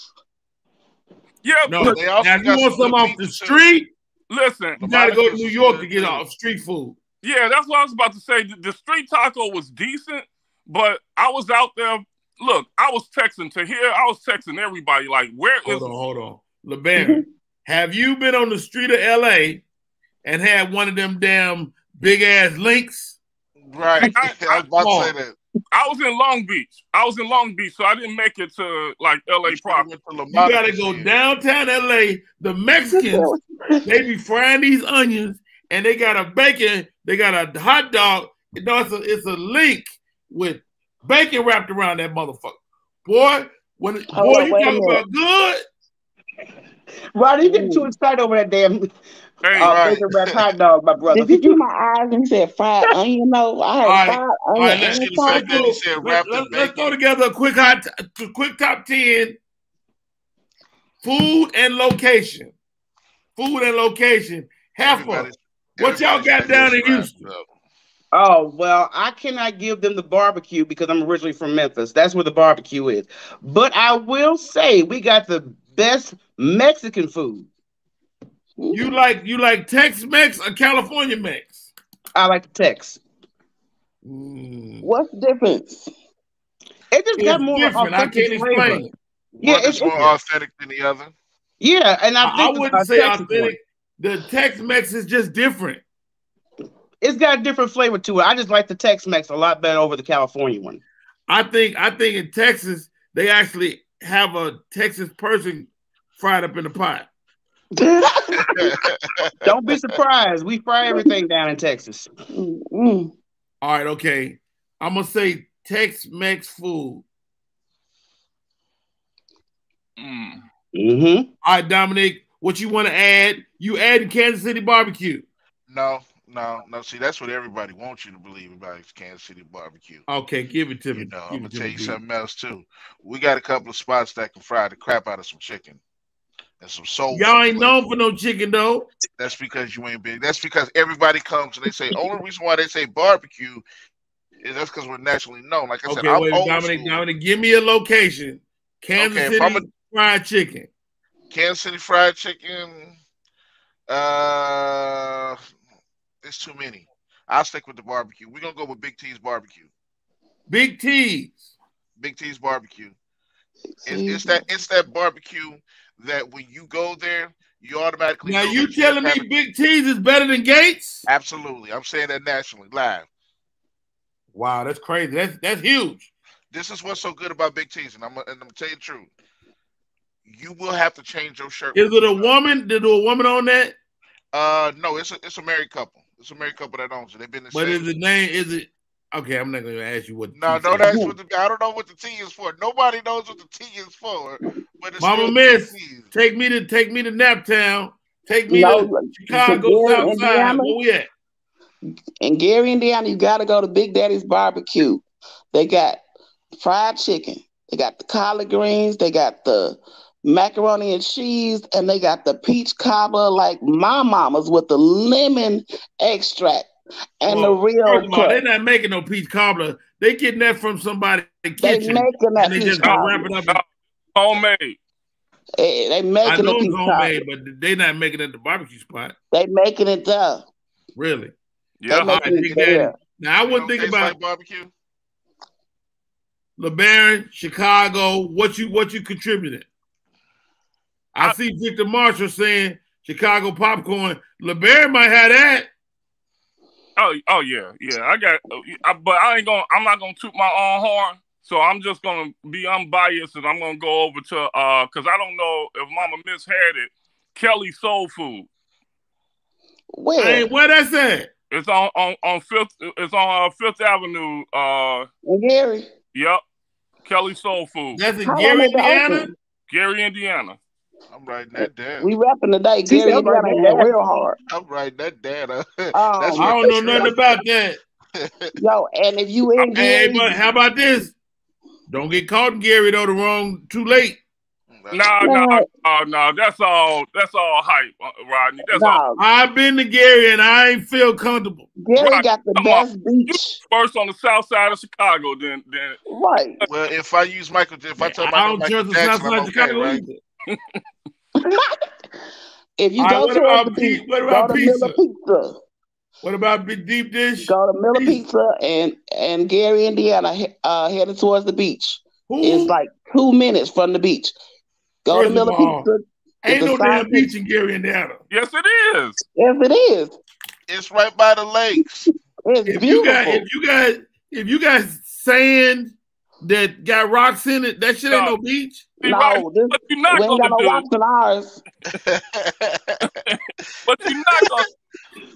Yeah, no. Now, if you want some off the street, listen, you got to go to New York to get off street food. Yeah, that's what I was about to say. The street taco was decent, but I was out there. Look, I was texting to here. I was texting everybody like, hold on. LeBaron, have you been on the street of L.A. and had one of them damn big-ass links? Right. I was about to say that. I was in Long Beach, so I didn't make it to like L.A. proper. You got to go downtown L.A. The Mexicans, they be frying these onions, and they got a bacon. They got a hot dog. You know, it's a link with bacon wrapped around that motherfucker. Boy, you talking about good? Rodney, you getting too excited over that damn bacon wrapped hot dog, my brother. Did you see my eyes and said fried onion? No, I heard fried onion. Let's go together a quick top 10. Food and location. Heifer. What y'all got down in Houston? Oh, well, I cannot give them the barbecue because I'm originally from Memphis. That's where the barbecue is. But I will say we got the best Mexican food. You like Tex-Mex or California Mex? I like the Tex. What's the difference? It just got more different. I can't explain it. Yeah, it's more authentic than the other. Yeah, and I wouldn't say authentic. The Tex-Mex is just different. It's got a different flavor to it. I just like the Tex-Mex a lot better over the California one. I think in Texas they actually have a Texas person fried up in the pot. Don't be surprised. We fry everything down in Texas. All right, okay. I'm gonna say Tex-Mex food. Mm-hmm. All right, Dominic, what you want to add? You adding Kansas City barbecue? No. See, that's what everybody wants you to believe about Kansas City barbecue. Okay, give it to me. I'm gonna tell you something else too. We got a couple of spots that can fry the crap out of some chicken and some soul. Y'all ain't known for no chicken though. That's because you ain't big. That's because everybody comes and they say only reason why they say barbecue is that's because we're nationally known. Like I said, I'm old Dominic, give me a location. Kansas City fried chicken. Kansas City fried chicken. It's too many. I'll stick with the barbecue. We're gonna go with Big T's barbecue. Big T's barbecue. It's that barbecue that when you go there, you automatically. Now you telling me Big T's is better than Gates? Absolutely, I'm saying that nationally, live. Wow, that's crazy. That's huge. This is what's so good about Big T's, and I'm gonna tell you the truth. You will have to change your shirt. Is it a woman? Did a woman on that? No, it's a married couple. It's a married couple that owns it. They've been the But same. is the name? Is it? Okay, I'm not going to ask you what. No, don't ask what the. I don't know what the T is for. Nobody knows what the T is for. But it's Mama Miss, take me to Naptown. Take me to Chicago, Southside. Where we at? In Gary, Indiana, you got to go to Big Daddy's Barbecue. They got fried chicken. They got the collard greens. They got the macaroni and cheese, and they got the peach cobbler like my mama's with the lemon extract and the real. First of all, they're not making no peach cobbler. They getting that from somebody's kitchen. They making that and they peach just cobbler. wrap it up. Homemade. They making I know the peach it's homemade, cobbler. but they not making it at the barbecue spot. They making it there. Really? Yeah. Now I wouldn't think about like barbecue. LeBaron, Chicago. What you contributed? I see Victor Marshall saying Chicago popcorn. LeBaron might have that. Oh yeah. I got, but I'm not gonna toot my own horn. So I'm just gonna be unbiased, and I'm gonna go over to because I don't know if Mama Miss had it. Kelly Soul Food. Where? Hey, where that's at? It's on Fifth. It's on Fifth Avenue. In Gary. Yep. Kelly Soul Food. That's in Gary, Indiana. Gary, Indiana. I'm writing that down. We repping today. Gary, Indiana, real hard. I'm writing that down. I don't know nothing about that. Yo, and if you in Gary, but how about this? Don't get caught in Gary though. Too late. No. That's all hype, Rodney. That's all. I've been to Gary and I ain't feel comfortable. Gary got the best beach. First on the south side of Chicago, then. Right. Well, if I use Michael, if I tell I Michael don't trust the Jackson, south side I'm of Chicago right? If you go to the beach, what go about to pizza? Miller Pizza. What about Big Deep Dish? Go to Miller Pizza and Gary, Indiana, headed towards the beach. It's like 2 minutes from the beach. Go to Miller Pizza. Ain't no damn beach in Gary, Indiana. Yes, it is. Yes, it is. It's right by the lakes. It's beautiful. If you got sand that got rocks in it, that shit ain't no beach. No, we ain't got no rocks in ours. But you're not gonna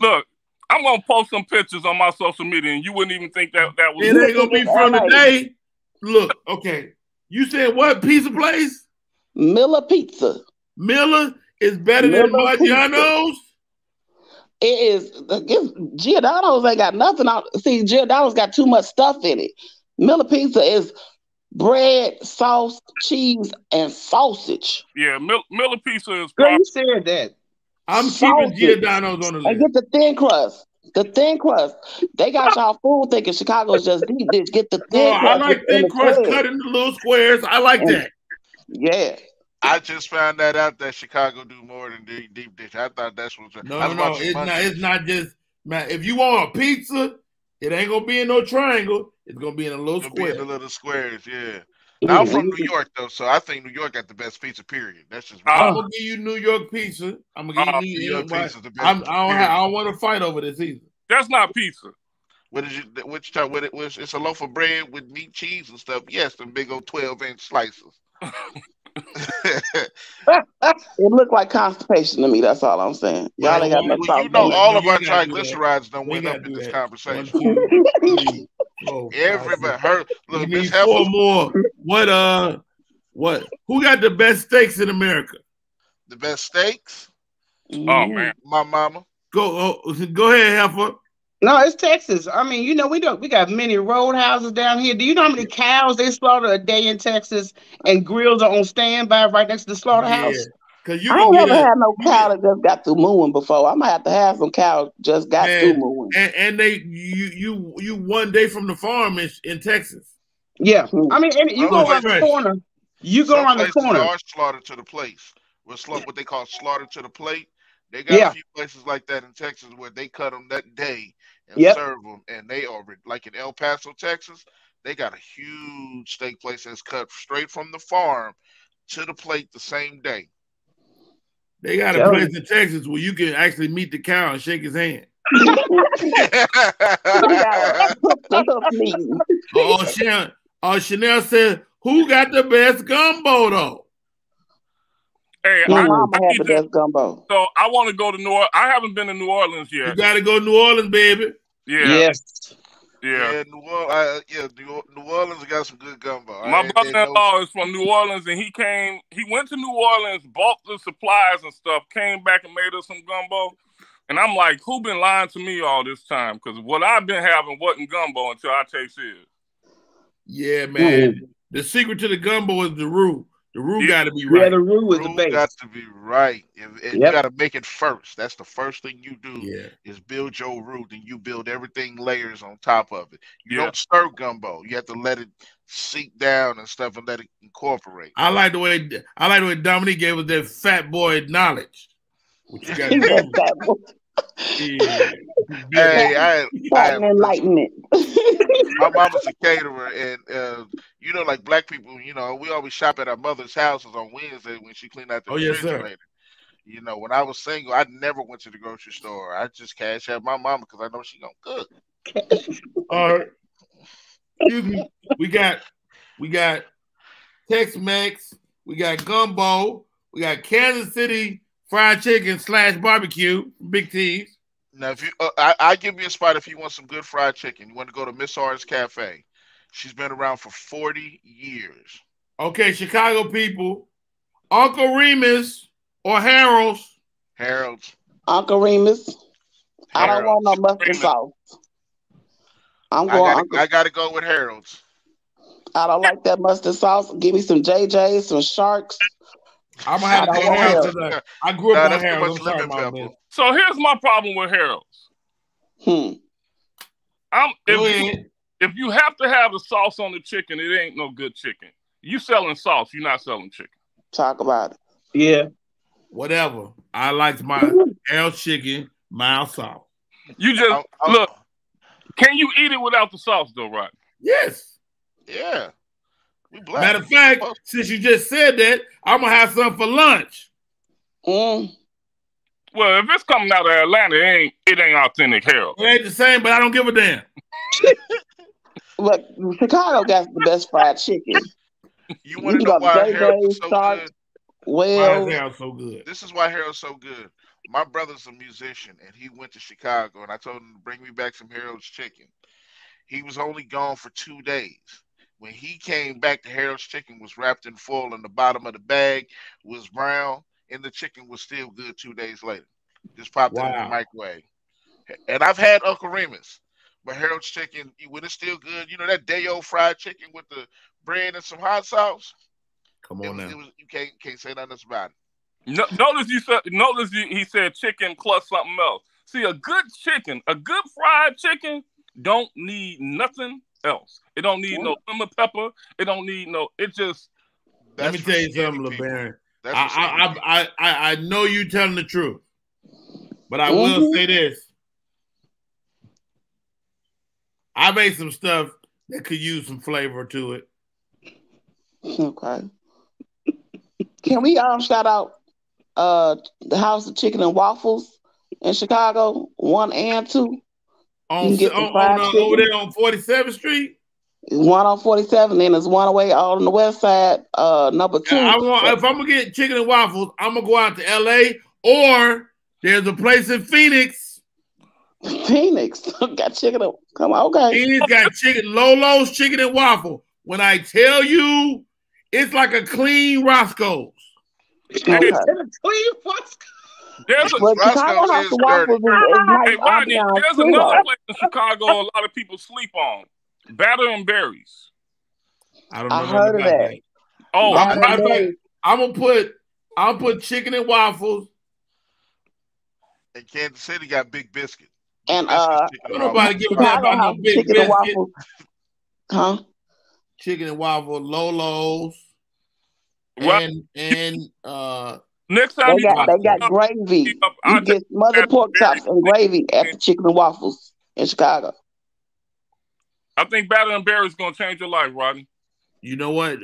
look. I'm gonna post some pictures on my social media, and you wouldn't even think that was. It ain't gonna be from today. Look, okay. You said what pizza place? Miller Pizza. Miller is better than Maggiano's? It is. Giordano's ain't got nothing on. See, Giordano's got too much stuff in it. Miller Pizza is bread, sauce, cheese, and sausage. Yeah, Miller Pizza is. Girl, you said that. I'm keeping Giordano's on the list. And get the thin crust. The thin crust. They got y'all food thinking Chicago's just deep dish. Get the thin crust. I like thin crust cut into little squares. I like that. Yeah. I just found that out that Chicago do more than deep dish. I thought that's what. No. It's not just. Man, if you want a pizza, it ain't gonna be in no triangle. It's gonna be in a little square. Be in the little squares, yeah. Now, I'm from New York though, so I think New York got the best pizza. Period. That's just. I'm gonna give you New York pizza. I'm gonna give you New York pizza. I don't want to fight over this either. That's not pizza. What is it? Which type? What it was? It's a loaf of bread with meat, cheese, and stuff. Yes, them big old 12-inch slices. It looked like constipation to me. That's all I'm saying. Y'all ain't got no sauce. You know, all of our triglycerides don't went up in this conversation. Everybody heard. Look, Miss Heifer. More. What? Who got the best steaks in America? The best steaks? Oh man, my mama. Go ahead, Heifer. No, it's Texas. I mean, you know, we got many roadhouses down here. Do you know how many cows they slaughter a day in Texas, and grills are on standby right next to the slaughterhouse? Yeah. I ain't never had no cow that just got through mooing before. I might have to have some cows just got through mooing. And you one day from the farm in Texas. Yeah, I mean, and you go around the corner. You go around the corner. Are slaughtered to the place. What they call slaughter to the plate. They got a few places like that in Texas where they cut them that day and serve them, and they are like in El Paso, Texas. They got a huge steak place that's cut straight from the farm to the plate the same day. They got a place in Texas where you can actually meet the cow and shake his hand. Chanel said, "Who got the best gumbo though?" Hey, my mama had the best gumbo. So I want to go to New Orleans. I haven't been to New Orleans yet. You got to go to New Orleans, baby. Yeah. Yes. Yeah. New Orleans got some good gumbo. My brother-in-law is from New Orleans, and he went to New Orleans, bought the supplies and stuff, came back and made us some gumbo. And I'm like, who been lying to me all this time? Because what I've been having wasn't gumbo until I taste it. Yeah, man. The secret to the gumbo is the roux. The roux got to be right. Yeah, the roux is the base. Got to be right. And you got to make it first. That's the first thing you do is build your roux. Then you build everything layers on top of it. You don't stir gumbo. You have to let it sink down and stuff and let it incorporate. I like the way Dominique gave us that fat boy knowledge. What you got to do. Hey, I enlightenment. My mama's a caterer, and like black people, we always shop at our mother's houses on Wednesday when she cleaned out the refrigerator. When I was single, I never went to the grocery store. I just cash out my mama because I know she gonna cook. All right. We got Tex-Mex, we got gumbo, we got Kansas City fried chicken / barbecue, Big T's. Now, if you, I give you a spot if you want some good fried chicken. You want to go to Miss R's Cafe. She's been around for 40 years. Okay, Chicago people, Uncle Remus or Harold's? Harold's. Uncle Remus. I don't want no mustard sauce. I got to go with Harold's. I don't like that mustard sauce. Give me some JJ's, some Sharks. I'm gonna have to go Harold's. I grew up on Harold's. I'm sorry about this. So here's my problem with Harold's. If you have to have the sauce on the chicken, it ain't no good chicken. You selling sauce, you're not selling chicken. Talk about it. Yeah. Whatever. I like my Harold's chicken, mild sauce. You just look. Can you eat it without the sauce though, Rodney? Yes. Yeah. Matter of fact, since you just said that, I'm gonna have some for lunch. Well, if it's coming out of Atlanta, it ain't authentic Harold. It ain't the same, but I don't give a damn. Look, Chicago got the best fried chicken. You want to know why Harold's so good? Well, why is Harold so good? This is why Harold's so good. My brother's a musician, and he went to Chicago, and I told him to bring me back some Harold's chicken. He was only gone for 2 days. When he came back, the Harold's chicken was wrapped in foil, and the bottom of the bag was brown, and the chicken was still good 2 days later. Just popped it in the microwave. And I've had Uncle Remus, but Harold's chicken, when it's still good, that day-old fried chicken with the bread and some hot sauce. Come on now. You can't say nothing else about it. Notice he said chicken plus something else. See, a good fried chicken don't need nothing else. It don't need no lemon pepper. It don't need no. It just. Let me tell you something, LeBaron. I know you telling the truth, but I will say this: I made some stuff that could use some flavor to it. Okay. Can we shout out the House of Chicken and Waffles in Chicago, 1 and 2? Over there on 47th Street? One on 47, then there's one away on the west side, number 2. If I'm going to get chicken and waffles, I'm going to go out to L.A. or there's a place in Phoenix. Phoenix got chicken. Come on, okay. Phoenix got chicken, Lolo's chicken and waffle. When I tell you, it's like a clean Roscoe's. Okay. There's another place in Chicago a lot of people sleep on. Batter and Berries. I don't know. I heard of that. Oh, I'll put chicken and waffles. And Kansas City got Big Biscuit. And nobody give a damn about no Big Biscuit. Huh? Chicken and waffle, Lolo's. And next time they got gravy. You get smothered pork chops and gravy at the Chicken and Waffles in Chicago. I think Batter and Berry is going to change your life, Rodney. You know what?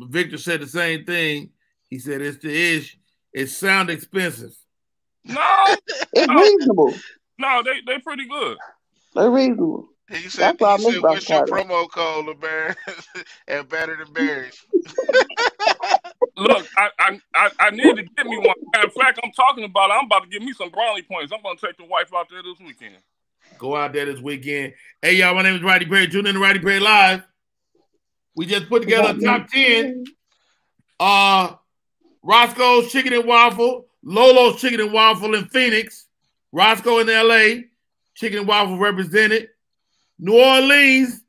Victor said the same thing. He said it sound expensive. No, it's reasonable. No, they pretty good. They're reasonable. He said what's your promo code, LeBaron? And Batter than Berries. Look, I need to get me one. Matter of fact, I'm talking about it. I'm about to get me some brownie points. I'm going to take the wife out there this weekend. Go out there this weekend. Hey, y'all, my name is Rodney Perry. Tune in to Rodney Perry Live. We just put together a top 10. Roscoe's Chicken and Waffle, Lolo's Chicken and Waffle in Phoenix, Roscoe in LA, Chicken and Waffle represented. New Orleans,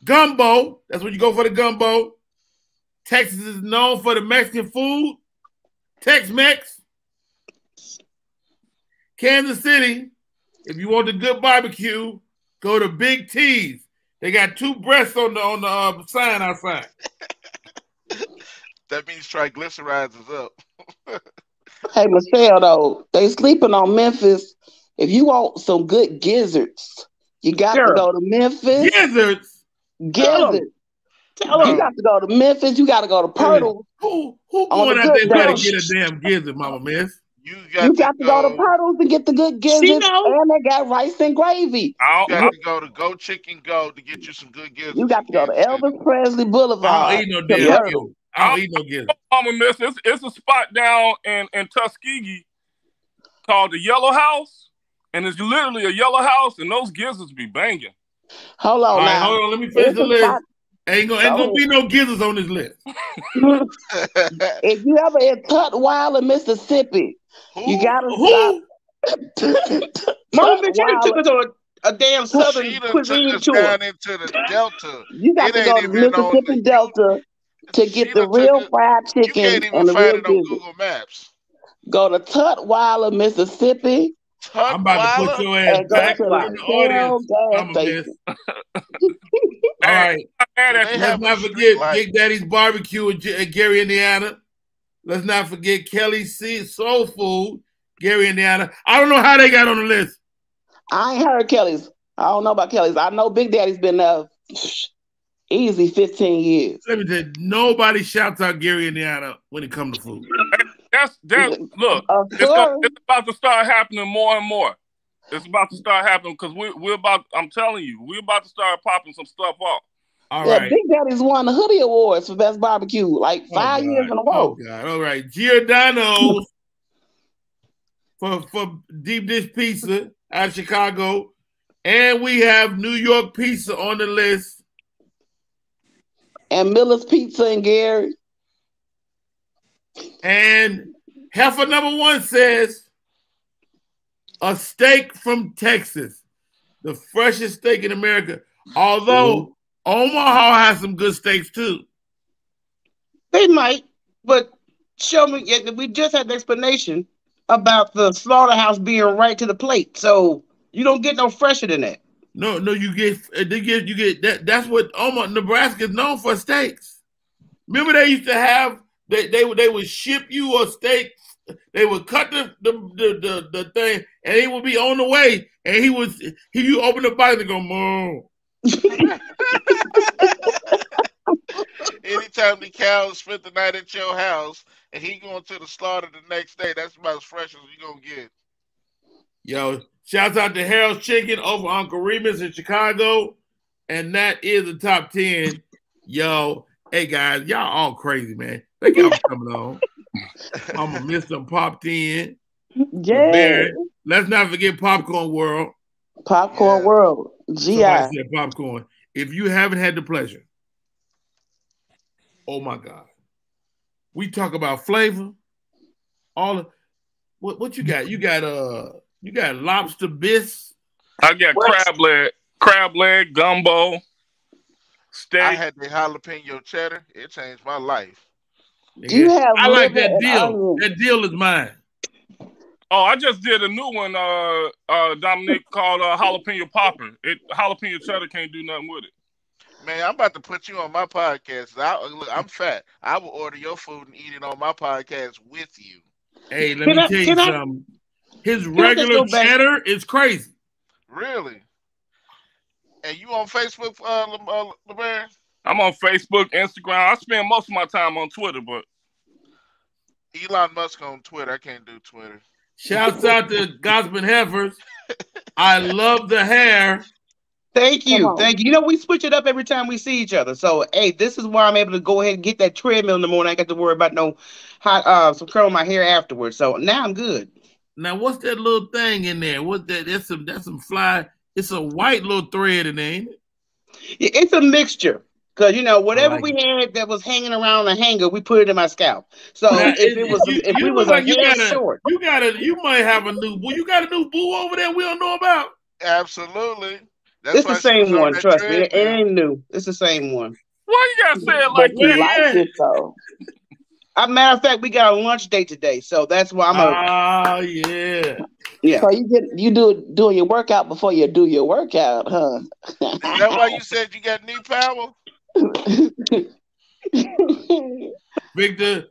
gumbo. That's when you go for the gumbo. Texas is known for the Mexican food, Tex-Mex. Kansas City, if you want the good barbecue, go to Big T's. They got 2 breasts on the sign outside. That means triglycerides is up. Hey, Michelle, though, they sleeping on Memphis. If you want some good gizzards, you got to go to Memphis. Gizzards? Gizzards. You got to go to Memphis. You got to go to Pirtle. Who going out there to get a damn gizzard, Mama Miss? You got to go to Pirtles to get the good gizzards, and they got rice and gravy. You got to go to Go Chicken Go to get you some good gizzards. You got to go to Elvis Presley Boulevard. I don't eat no damn gizzard. I don't eat no gizzard. Mama Miss, it's a spot down in Tuskegee called the Yellow House, and it's literally a yellow house, and those gizzards be banging. Hold on, right, hold on. Let me finish the list. Ain't gonna be no gizzards on this list. If you ever in Tutwiler, Mississippi, you gotta stop. Mama, you took us on a damn Southern cuisine tour. Down into the Delta. You got to go to Mississippi Delta to get the real fried chicken. You can't even and the find real it on gizzard. Google Maps. Go to Tutwiler, Mississippi. I'm about to put your ass back in the audience. I'm a mess. All right. Let's not forget Big Daddy's Barbecue in Gary, Indiana. Let's not forget Kelly's Soul Food, Gary, Indiana. I don't know how they got on the list. I ain't heard Kelly's. I don't know about Kelly's. I know Big Daddy's been there easy 15 years. Let me tell you, nobody shouts out Gary, Indiana when it comes to food. Look, it's about to start happening more and more. It's about to start happening because we're about. I'm telling you, we're about to start popping some stuff off. All right. Big Daddy's won the Hoodie Awards for Best Barbecue like 5 years in a row. Oh God! All right, Giordano's for deep dish pizza out of Chicago, and we have New York Pizza on the list, and Miller's Pizza in Gary. And Heifer #1 says a steak from Texas, the freshest steak in America. Although Omaha has some good steaks too. They might, but show me. We just had the explanation about the slaughterhouse being right to the plate, so you don't get no fresher than that. No, you get that. That's what Omaha, Nebraska is known for, steaks. Remember they used to have. They would ship you a steak. They would cut the thing, and it would be on the way. And you open the box and go, "Mom." Anytime the cow spent the night at your house and he going to the slaughter the next day, that's about as fresh as you're gonna get. Yo, shouts out to Harold's Chicken over Uncle Remus in Chicago, and that is the top 10. Yo, hey guys, y'all all crazy, man. Thank y'all for coming on. I'm gonna miss them popped in. Yeah. Let's not forget Popcorn World. Popcorn World. GI. Somebody said popcorn. If you haven't had the pleasure, oh my God. We talk about flavor. What you got? You got lobster bisque. I got crab leg, gumbo, steak. I had the jalapeno cheddar. It changed my life. I like that deal. That deal is mine. Oh, I just did a new one, Dominique, called jalapeno popper. Jalapeno cheddar can't do nothing with it. Man, I'm about to put you on my podcast. Look, I'm fat. I will order your food and eat it on my podcast with you. Hey, let me tell you something. His regular cheddar is crazy. Really? And you on Facebook, LeBaron? I'm on Facebook, Instagram. I spend most of my time on Twitter, but Elon Musk on Twitter. I can't do Twitter. Shouts out to Gospel Heifers. I love the hair. Thank you. Thank you. You know, we switch it up every time we see each other. So, hey, this is why I'm able to go ahead and get that treadmill in the morning. I got to worry about no hot, some curl in my hair afterwards. So now I'm good. Now, what's that little thing in there? What's that? That's some fly. It's a white little thread in there, ain't it? Yeah, it's a mixture. Because, you know, whatever we had that was hanging around the hanger, we put it in my scalp. So now, if we was like short. You might have a new boo. You got a new boo over there we don't know about? Absolutely. It's the same one, trust me. It ain't new. It's the same one. Why you gotta say it like that? Like it, though. Matter of fact, we got a lunch date today, so that's why I'm. Oh yeah. So you doing your workout before you do your workout, huh? Is that why you said you got knee power? Victor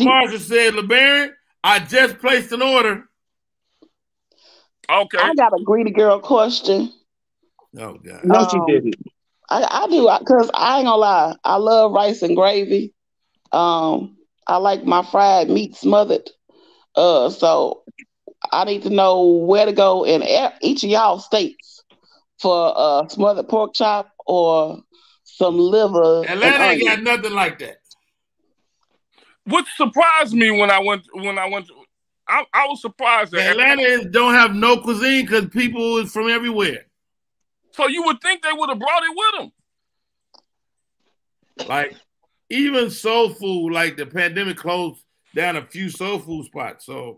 Marshall said, LeBaron, I just placed an order. Okay. I got a greedy girl question. Oh God. No, she didn't. I do, because I ain't gonna lie. I love rice and gravy. I like my fried meat smothered. So I need to know where to go in each of y'all states for smothered pork chop or some liver. Atlanta ain't got nothing like that. What surprised me when I went I was surprised that Atlanta don't have no cuisine because people is from everywhere. So you would think they would have brought it with them. Like even soul food, like the pandemic closed down a few soul food spots. So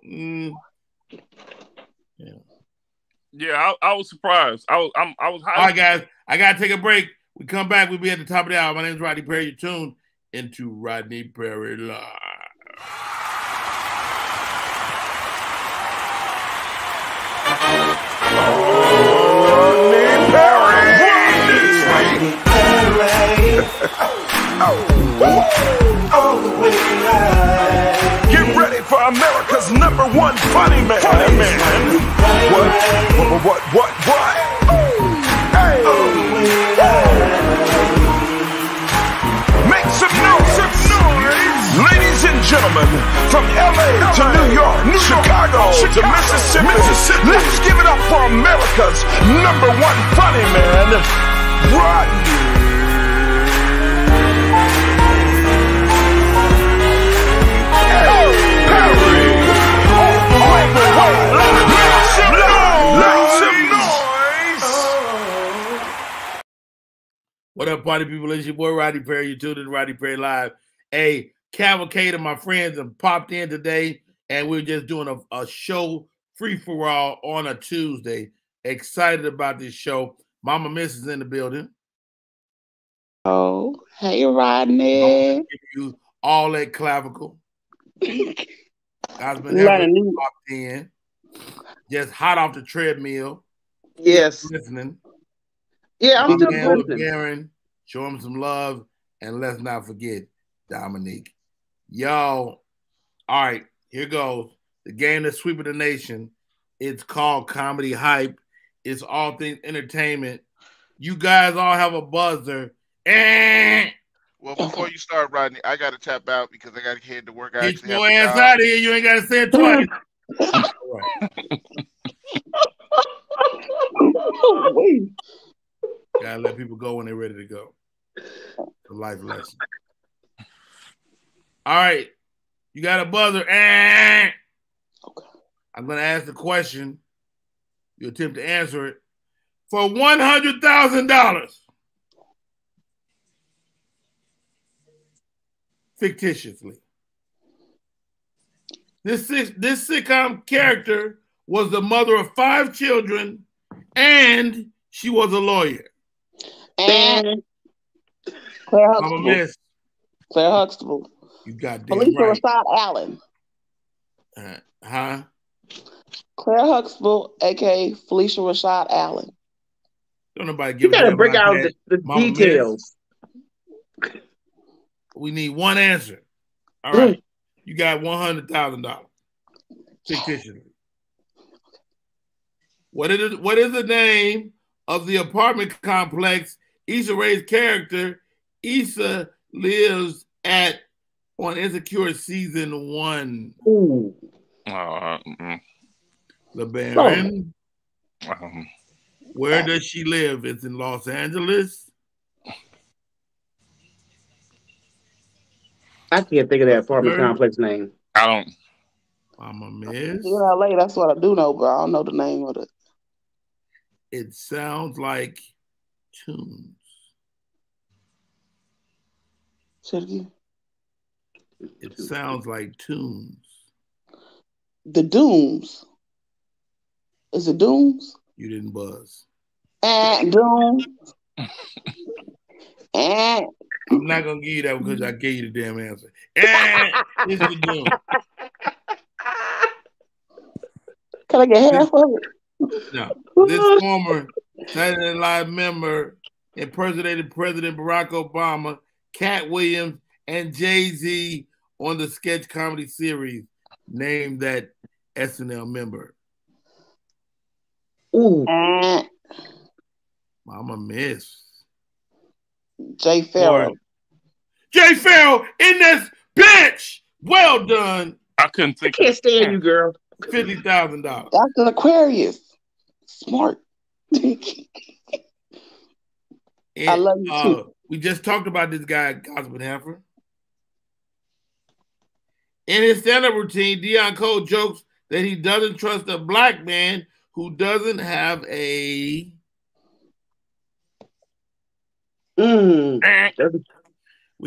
yeah, I was surprised. I was All right, guys, I gotta take a break. We come back, we'll be at the top of the hour. My name is Rodney Perry. You're tuned into Rodney Perry Live. Get ready for America's #1 funny man. What? Hey. Make some noise. Ladies and gentlemen, from LA to New York, Chicago to Mississippi, let's give it up for America's #1 funny man, Rodney. What up, party people? It's your boy Rodney Perry. You're tuned in to Rodney Perry Live. A cavalcade of my friends have popped in today, and we're just doing a show free-for-all on a Tuesday. Excited about this show. Mama Miss is in the building. Oh, hey, Rodney. Give you all that clavicle. I've been popped in. Just hot off the treadmill. Yes. Listening. Yeah, I'm still listening. Show him some love, and let's not forget Dominique. Y'all, all right, here goes. The game that's sweeping the nation. It's called Comedy Hype. It's all things entertainment. You guys all have a buzzer. Well, before you start, Rodney, I got to tap out because I got to head to work. Get your ass out of here. You ain't got to say it twice. Gotta let people go when they're ready to go. It's a life lesson. All right. You got a buzzer. I'm going to ask the question. You attempt to answer it. For $100,000. Fictitiously. This sitcom character was the mother of 5 children, and she was a lawyer. And Claire Huxtable. Miss. Claire Huxtable. You got damn Felicia right. Rashad Allen. Huh? Claire Huxtable, aka Felicia Rashad Allen. Don't nobody give you gotta break out the details. Miss. We need one answer. All right. You got $100,000. Fictitiously. What is the name of the apartment complex Issa Rae's character Issa lives at on Insecure season 1? Ooh. LeBaron. Where does she live? It's in Los Angeles. I can't think of that apartment complex name. I don't. I'm a miss. In LA, that's what I do know, but I don't know the name of it. It sounds like Tunes. Say it again. It sounds like Tunes. The Dooms. Is it Dooms? You didn't buzz. Dooms. I'm not gonna give you that because I gave you the damn answer. It's the Doom. Can I get half of it? No. This former Saturday Night Live member impersonated President Barack Obama, Cat Williams, and Jay-Z on the sketch comedy series. Name that SNL member. Ooh. Mama miss. Jay Farrell. Jay Farrell in this bitch. Well done. I couldn't think. I can't stand you, girl. $50,000. That's an Aquarius. Smart. I love you too. We just talked about this guy, Gospel Heifer. In his stand-up routine, Deion Cole jokes that he doesn't trust a black man who doesn't have a We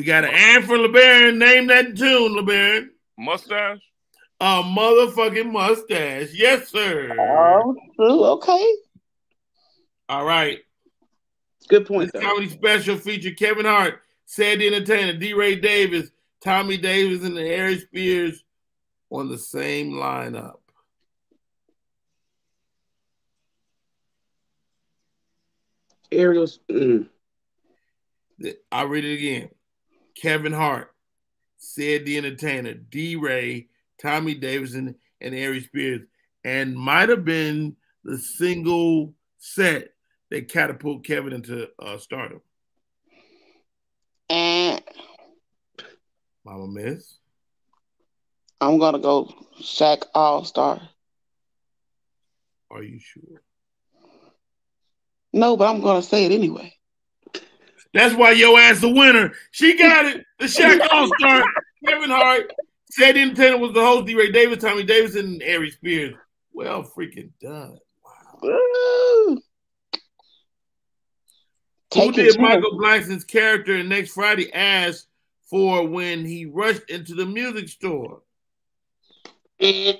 got an ant for LeBaron. Name that tune, LeBaron. Mustache? A motherfucking mustache. Yes, sir. Oh, okay. All right. Good point. This comedy special featured Kevin Hart, Sad the Entertainer, D. Ray Davis, Tommy Davis, and Harry Spears on the same lineup. Ariel's. I'll read it again. Kevin Hart, Said the Entertainer, D. Ray, Tommy Davidson, and Harry Spears, and might have been the single set that catapulted Kevin into stardom. Mama miss. I'm gonna go Shaq All-Star. Are you sure? No, but I'm gonna say it anyway. That's why your ass a winner. She got it. The Shaq All-Star. Kevin Hart. Said the Entertainer was the host. D. Ray Davis, Tommy Davidson, and Harry Spears. Well freaking done. Wow. Woo. Who did Michael Blackson's character in Next Friday ask for when he rushed into the music store? Is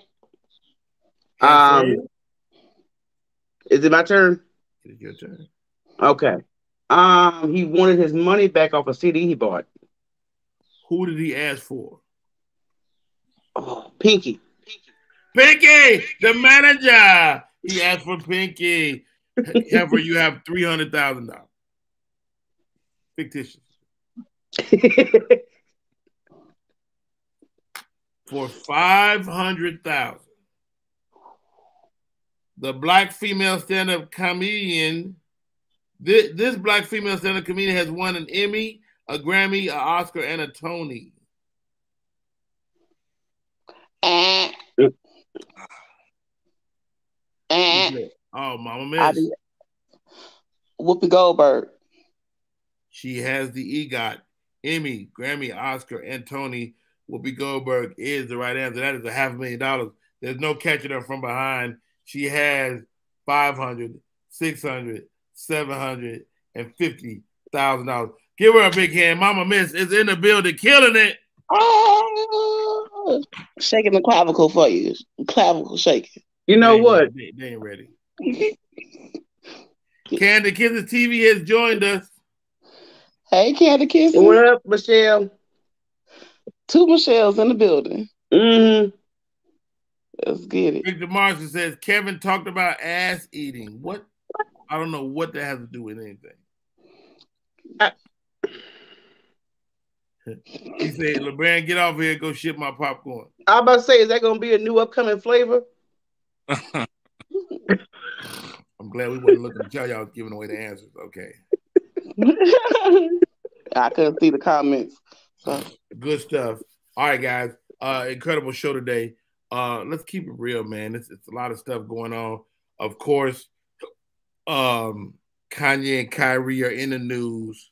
it my turn? It is your turn. Okay. He wanted his money back off a CD he bought. Who did he ask for? Oh, Pinky. Pinky, the manager. He asked for Pinky. Heifer, you have $300,000. Fictitious. For $500,000. The black female stand-up comedian. This black female stand-up comedian has won an Emmy, a Grammy, an Oscar, and a Tony. Oh, Mama miss. Whoopi Goldberg. She has the EGOT, Emmy, Grammy, Oscar, and Tony. Whoopi Goldberg is the right answer. That is $500,000. There's no catching her from behind. She has $500,000, $600,000, $750,000. Give her a big hand. Mama Miss is in the building, killing it. Oh, shaking the clavicle for you. Clavicle shaking. You know what? They ain't ready. Candy Kisses TV has joined us. Hey, Candy Kisses. What up, Michelle? 2 Michelles in the building. Mm-hmm. Let's get it. Victor Marshall says Kevin talked about ass eating. What? I don't know what that has to do with anything. He said, LeBron, get off here and go ship my popcorn. I was about to say, is that going to be a new upcoming flavor? I'm glad we wasn't looking at y'all was giving away the answers. Okay. I couldn't see the comments. So. Good stuff. All right, guys. Incredible show today. Let's keep it real, man. It's a lot of stuff going on. Of course, Kanye and Kyrie are in the news.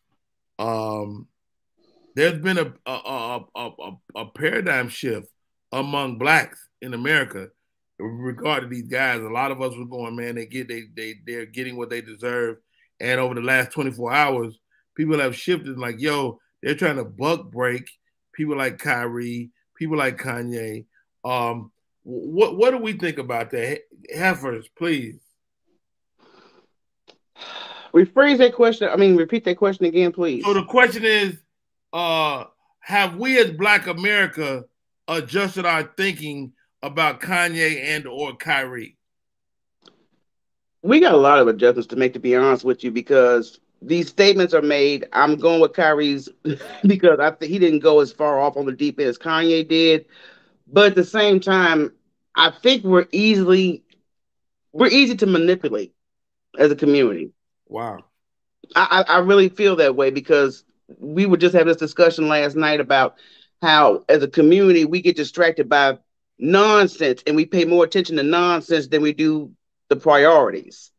There's been a paradigm shift among blacks in America regarding these guys. A lot of us were going, man, they're getting what they deserve. And over the last 24 hours, people have shifted like, yo, they're trying to buck break people like Kyrie, people like Kanye. What do we think about that? Heifers, please. Rephrase that question. I mean, repeat that question again, please. So the question is, have we as Black America adjusted our thinking about Kanye and or Kyrie? We got a lot of adjustments to make, to be honest with you, because these statements are made. I'm going with Kyrie's because I think he didn't go as far off on the deep end as Kanye did. But at the same time, I think we're easy to manipulate as a community. Wow. I really feel that way because we were just having this discussion last night about how as a community we get distracted by nonsense and we pay more attention to nonsense than we do the priorities.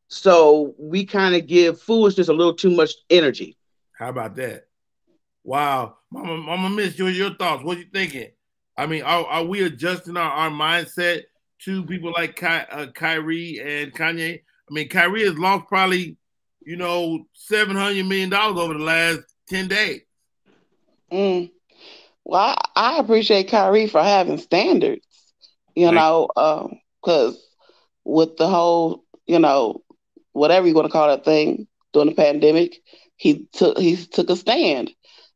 So we kind of give foolishness a little too much energy. How about that? Wow. Mama Miss, your thoughts. What you thinking? I mean, are we adjusting our mindset to people like Kyrie and Kanye? I mean, Kyrie has lost probably, $700 million over the last 10 days. Well, I appreciate Kyrie for having standards, because with the whole, whatever you want to call that thing during the pandemic, he took a stand.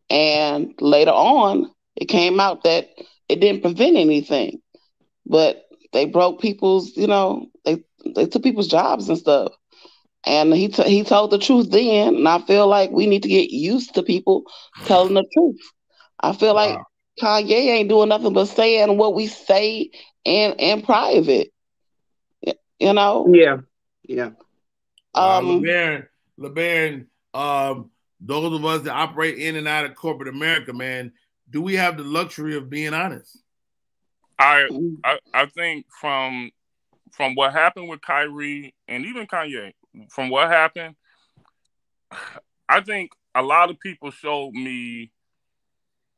And later on, it came out that it didn't prevent anything, but they broke people's, they took people's jobs and stuff. And he told the truth then, and I feel like we need to get used to people telling the truth. I feel like Kanye ain't doing nothing but saying what we say in private. Yeah. LeBaron, those of us that operate in and out of corporate America, man, do we have the luxury of being honest? I think from what happened with Kyrie and even Kanye, from what happened, I think a lot of people showed me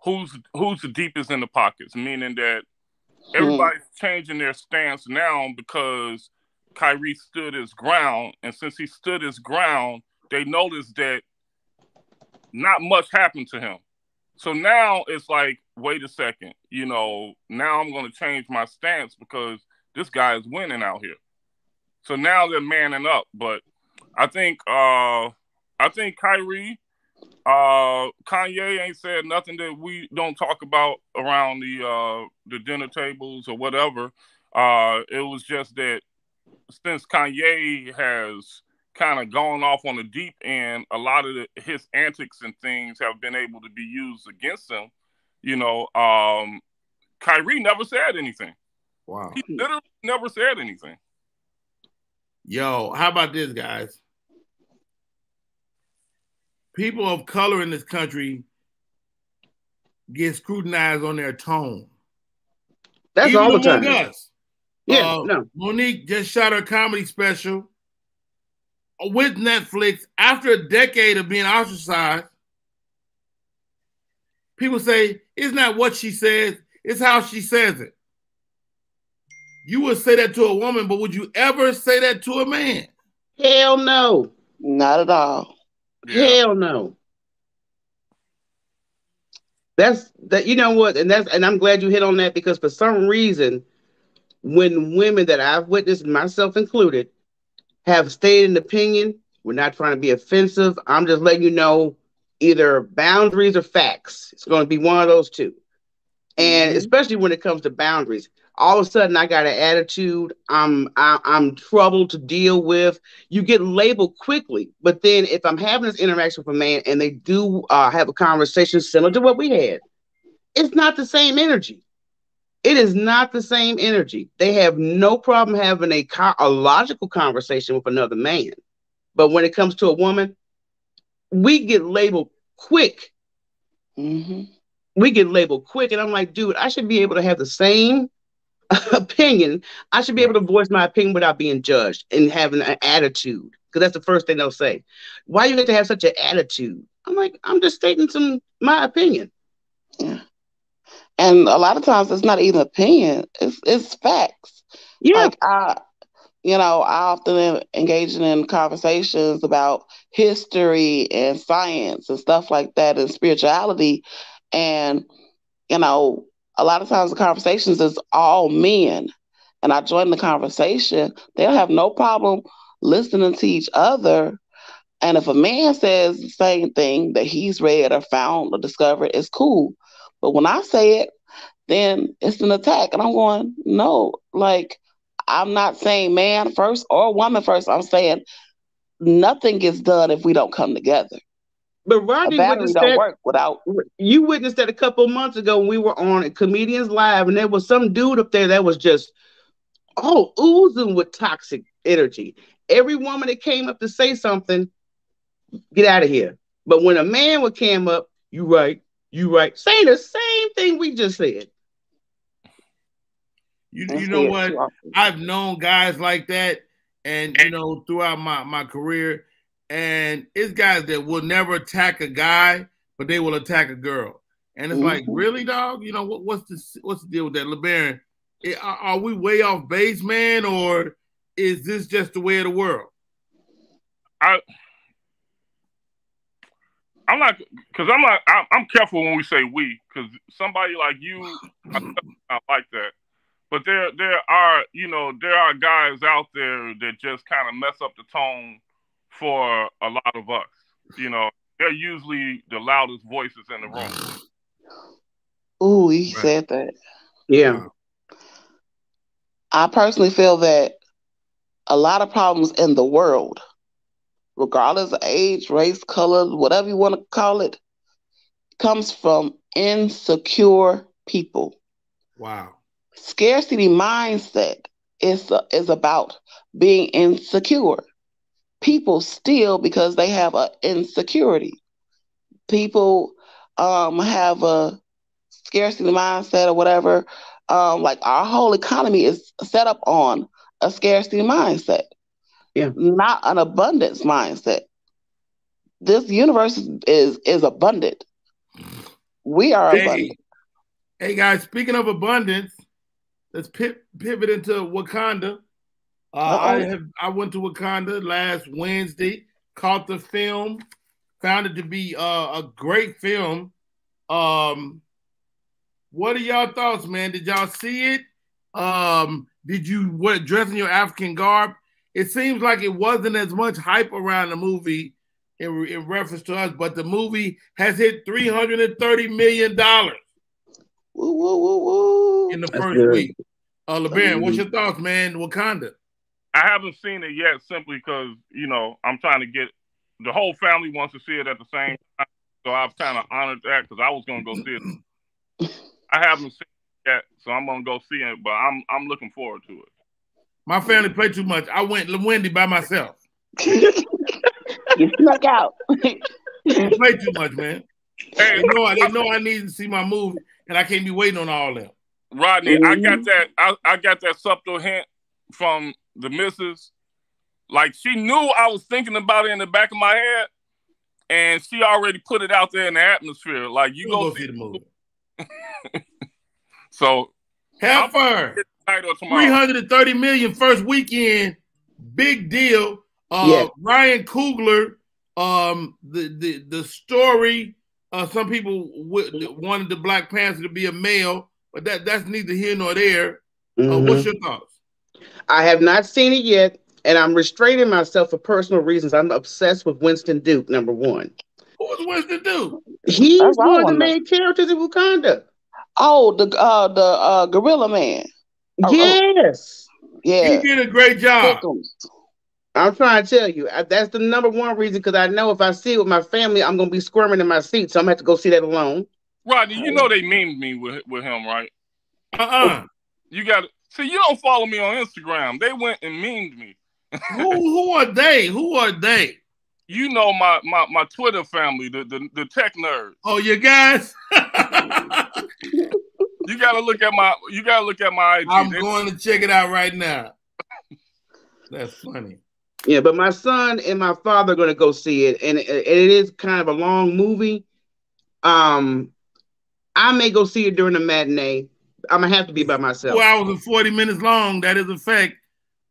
who's the deepest in the pockets, meaning that everybody's changing their stance now because Kyrie stood his ground. And since he stood his ground, they noticed that not much happened to him. So now it's like, wait a second, now I'm going to change my stance because this guy is winning out here. So now they're manning up. But I think Kyrie, Kanye ain't said nothing that we don't talk about around the dinner tables or whatever. It was just that since Kanye has kind of gone off on the deep end, a lot of his antics and things have been able to be used against him. Kyrie never said anything. Wow. He literally never said anything. Yo, how about this, guys? People of color in this country get scrutinized on their tone. That's even all the time. among us. Yeah, no. Monique just shot her comedy special with Netflix after a decade of being ostracized. People say it's not what she says, it's how she says it. You would say that to a woman, but would you ever say that to a man? Hell no. Not at all. Hell no. That's that. You know what? And I'm glad you hit on that because for some reason, when women that I've witnessed, myself included, have stated an opinion, we're not trying to be offensive. I'm just letting you know either boundaries or facts. It's going to be one of those two. And especially when it comes to boundaries, all of a sudden I got an attitude. I'm trouble to deal with. You get labeled quickly. But then if I'm having this interaction with a man and they do have a conversation similar to what we had, it's not the same energy. It is not the same energy. They have no problem having a logical conversation with another man. But when it comes to a woman, we get labeled quick. We get labeled quick. And I'm like, dude, I should be able to have the same opinion, I should be able to voice my opinion without being judged and having an attitude. Because that's the first thing they'll say. Why you have to have such an attitude? I'm like, I'm just stating my opinion. Yeah. And a lot of times it's not even opinion, it's facts. Yeah. Like I often engage in conversations about history and science and stuff like that and spirituality. And, a lot of times the conversations is all men. And I join the conversation, they'll have no problem listening to each other. And if a man says the same thing that he's read or found or discovered, it's cool. But when I say it, then it's an attack. And I'm going, no, like, I'm not saying man first or woman first. I'm saying nothing gets done if we don't come together. But Rodney witnessed don't work without. You witnessed that a couple of months ago when we were on Comedians Live, and there was some dude up there that was just oozing with toxic energy. Every woman that came up to say something, get out of here. But when a man would came up, you right, saying the same thing we just said. You know what? I've known guys like that, and throughout my career, and it's guys that will never attack a guy, but they will attack a girl. And it's like, really, dog? What's the deal with that, LeBaron? Are we way off base, man, or is this just the way of the world? I'm careful when we say we, because somebody like you, I like that. But there are guys out there that just kind of mess up the tone for a lot of us. They're usually the loudest voices in the room. Ooh, he said that. Yeah. I personally feel that a lot of problems in the world, regardless of age, race, color, whatever you want to call it, comes from insecure people. Wow. Scarcity mindset is about being insecure. People steal because they have an insecurity. People have a scarcity mindset or whatever. Like our whole economy is set up on a scarcity mindset, not an abundance mindset. This universe is abundant. We are abundant. Hey guys, speaking of abundance, let's pivot into Wakanda. I went to Wakanda last Wednesday, caught the film, found it to be a great film. What are y'all thoughts, man? Did y'all see it? Did you dress in your African garb? It seems like it wasn't as much hype around the movie in reference to us, but the movie has hit $330 million in the first week. LeBaron, what's your thoughts, man? Wakanda. I haven't seen it yet simply because, I'm trying to get the whole family wants to see it at the same time. So I've kind of honored that because I was going to go see it. I haven't seen it yet, so I'm going to go see it, but I'm looking forward to it. My family played too much. I went Wendy by myself. You snuck out. They play too much, man. Hey, they know I need to see my movie, and I can't be waiting on all them. Rodney, I got that subtle hint from the missus. Like, she knew I was thinking about it in the back of my head, and she already put it out there in the atmosphere. Like, you go see the movie. So have fun. $330 million first weekend, big deal. Ryan Coogler, the story. Some people wanted the Black Panther to be a male, but that's neither here nor there. What's your thoughts? I have not seen it yet, and I'm restraining myself for personal reasons. I'm obsessed with Winston Duke, number one. Who is Winston Duke? He's one of the main characters in Wakanda. Oh, the Gorilla Man. Yes. Yeah. He did a great job. I'm trying to tell you, that's the number one reason, because I know if I see it with my family, I'm going to be squirming in my seat, so I'm going to have to go see that alone. Rodney, you know they memed me with him, right? You got to see, you don't follow me on Instagram. They went and memed me. Who are they? Who are they? You know my Twitter family, the tech nerds. Oh, you guys? You gotta look at my IG. I'm going to check it out right now. That's funny. Yeah, but my son and my father are going to go see it, and it is kind of a long movie. I may go see it during the matinee. I'm gonna have to be by myself. 4 hours and 40 minutes long. That is a fact.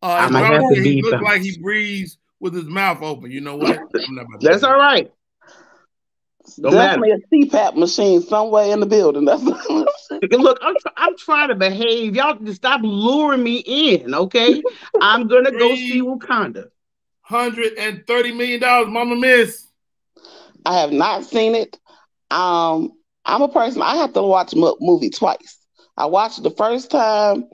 I'm gonna have to be. He looks like he breathes with his mouth open. You know what? That's all right. Definitely a CPAP machine somewhere in the building. That's look. I'm trying to behave. Y'all just stop luring me in, okay? I'm gonna go see Wakanda. $130 million, Mama Miss. I have not seen it. I'm a person. I have to watch a movie twice. I watched it the first time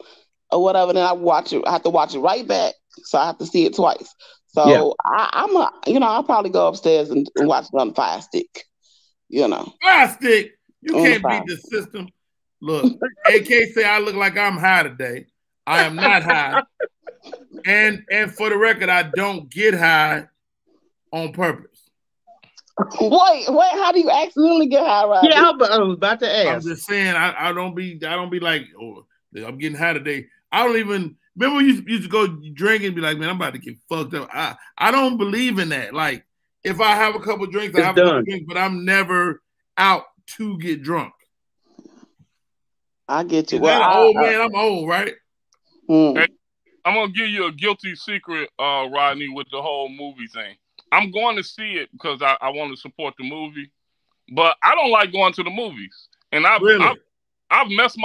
or whatever, then I have to watch it right back. So I have to see it twice. So yeah. I'll probably go upstairs and watch it on the Fire Stick. Fire Stick. You can't beat the system. Look, AK say I look like I'm high today. I am not high. And for the record, I don't get high on purpose. Wait, how do you accidentally get high, Rodney? Yeah, I was about to ask. I'm just saying I don't be like, oh, I'm getting high today. I don't even remember when you used to go drink and be like, man, I'm about to get fucked up. I don't believe in that. Like, if I have a couple drinks, I have a couple drinks, but I'm never out to get drunk. I get you. Man, I'm old, right? Hey, I'm gonna give you a guilty secret, Rodney, with the whole movie thing. I'm going to see it because I want to support the movie, but I don't like going to the movies. And I've messed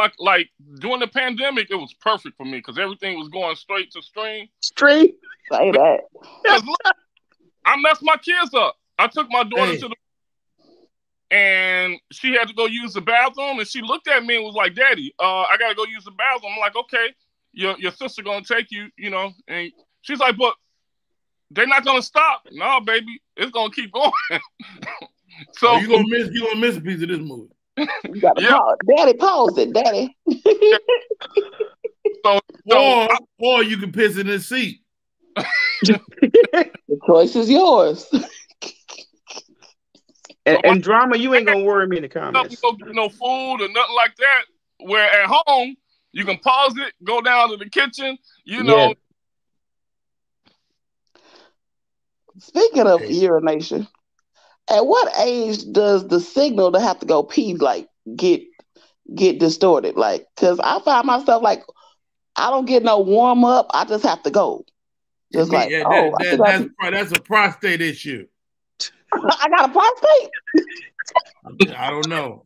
during the pandemic, it was perfect for me because everything was going straight to stream. Say that. Look, I messed my kids up. I took my daughter to and she had to go use the bathroom, and she looked at me and was like, "Daddy, I gotta go use the bathroom." I'm like, "Okay, your sister gonna take you, and she's like, "But they're not gonna stop." No, baby, it's gonna keep going. So you gonna miss a piece of this movie. You gotta Daddy, pause it, Daddy. Or you can piss in his seat. The choice is yours. And drama, you ain't gonna worry me in the comments. Go get no food or nothing like that. Where at home, you can pause it, go down to the kitchen, know. Speaking of urination, at what age does the signal to have to go pee get distorted? Because I find myself I don't get no warm up. I just have to go. Just that's a prostate issue. I got a prostate. I don't know.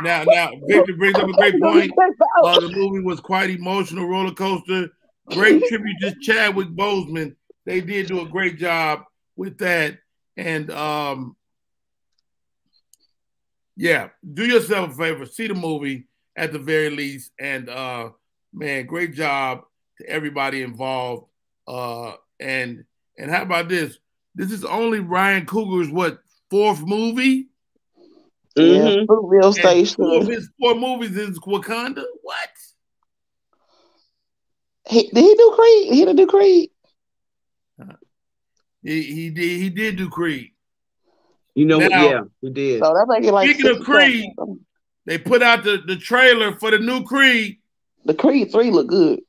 Now, Victor brings up a great point. The movie was quite emotional, roller coaster. Great tribute to Chadwick Boseman. They did do a great job with that. And do yourself a favor, see the movie at the very least. And man, great job to everybody involved. And how about this? This is only Ryan Coogler's fourth movie? Yeah, real station. 2 of his 4 movies is Wakanda. What? Did he do Creed? He didn't do Creed. He did do Creed. He did. So that's speaking of Creed, they put out the trailer for the new Creed. The Creed 3 look good.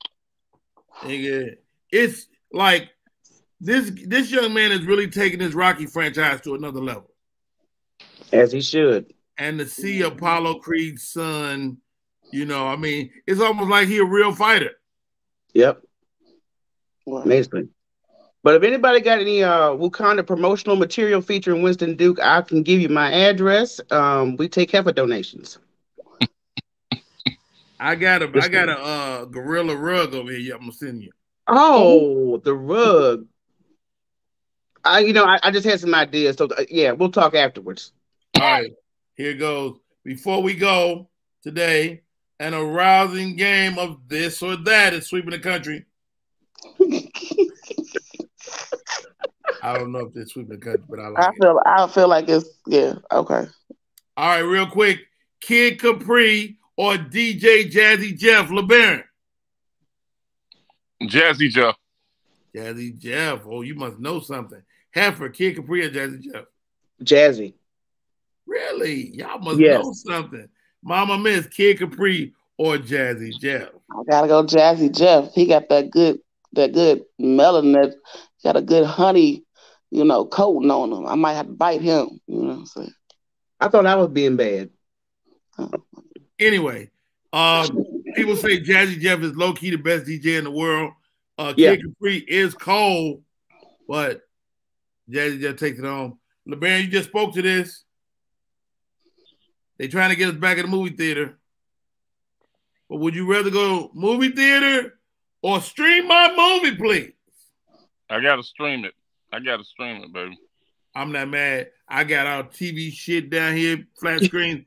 It's like this young man is really taking his Rocky franchise to another level. As he should. And to see Apollo Creed's son, it's almost like he a real fighter. Yep. Amazing. But if anybody got any Wakanda promotional material featuring Winston Duke, I can give you my address. We take heifer donations. I got a gorilla rug over here. I'm gonna send you. Oh, the rug. I just had some ideas. So we'll talk afterwards. All right, here goes. Before we go today, an arousing game of this or that is sweeping the country. I don't know if they're sweeping the country, but I feel like it's okay. All right, real quick. Kid Capri or DJ Jazzy Jeff LeBaron? Jazzy Jeff. Jazzy Jeff. Oh, you must know something. Heifer, Kid Capri or Jazzy Jeff? Jazzy. Really? Y'all must know something. Mama Miss, Kid Capri, or Jazzy Jeff? I gotta go Jazzy Jeff. He got that good melanin. Got a good honey, coating on him. I might have to bite him. You know what I'm saying? I thought I was being bad. Anyway, people say Jazzy Jeff is low key the best DJ in the world. Kid Capri is cold, but Jazzy Jeff takes it home. LeBaron, you just spoke to this. They trying to get us back in the movie theater. But would you rather go movie theater or stream my movie, please? I gotta stream it. Baby. I'm not mad. I got our TV shit down here, flat screen.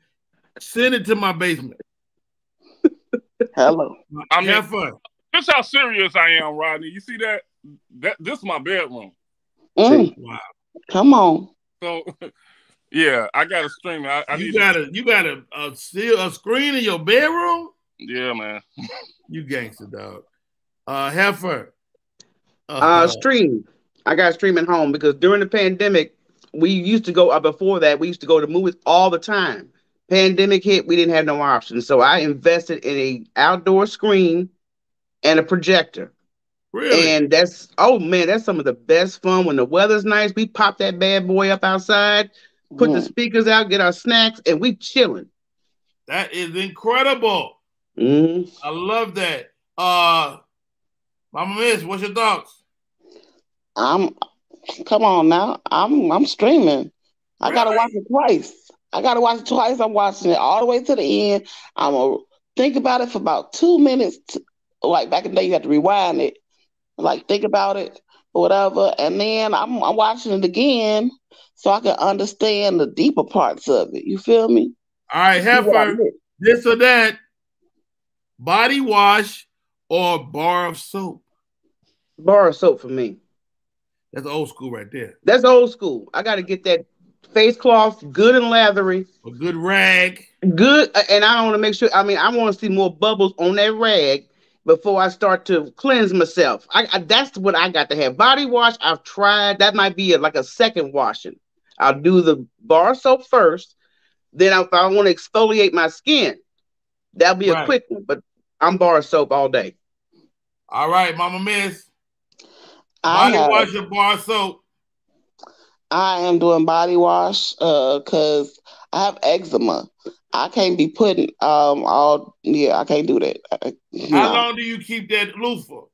Send it to my basement. Hello. I mean, have fun. This how serious I am, Rodney. You see that? This is my bedroom. Wow. Come on. So, yeah, I got to stream it. You got a screen in your bedroom? Yeah, man. You gangster, dog. Heifer. Stream. I got to stream at home because during the pandemic, we used to go, before that, we used to go to movies all the time. Pandemic hit, we didn't have no options. So I invested in an outdoor screen and a projector. Really? And that's some of the best fun. When the weather's nice, we pop that bad boy up outside, put the speakers out, get our snacks, and we chilling. That is incredible. Mm-hmm. I love that. Mama Miss, what's your thoughts? Come on now. I'm streaming. I gotta watch it twice. I'm watching it all the way to the end. I'm gonna think about it for about 2 minutes. Like back in the day, you had to rewind it. Like think about it or whatever, and then I'm watching it again so I can understand the deeper parts of it. You feel me? All right, Heifer, this or that, body wash or bar of soap? Bar of soap for me. That's old school right there. That's old school. I got to get that face cloth good and lathery. A good rag. Good, and I want to make sure, I want to see more bubbles on that rag before I start to cleanse myself. That's what I got to have. Body wash, I've tried. That might be like a second washing. I'll do the bar soap first. Then if I want to exfoliate my skin, that'll be a quick one. But I'm bar soap all day. All right, Mama Miss. Body wash or bar soap? I am doing body wash because I have eczema. I can't be putting I can't do that. How long do you keep that loofah?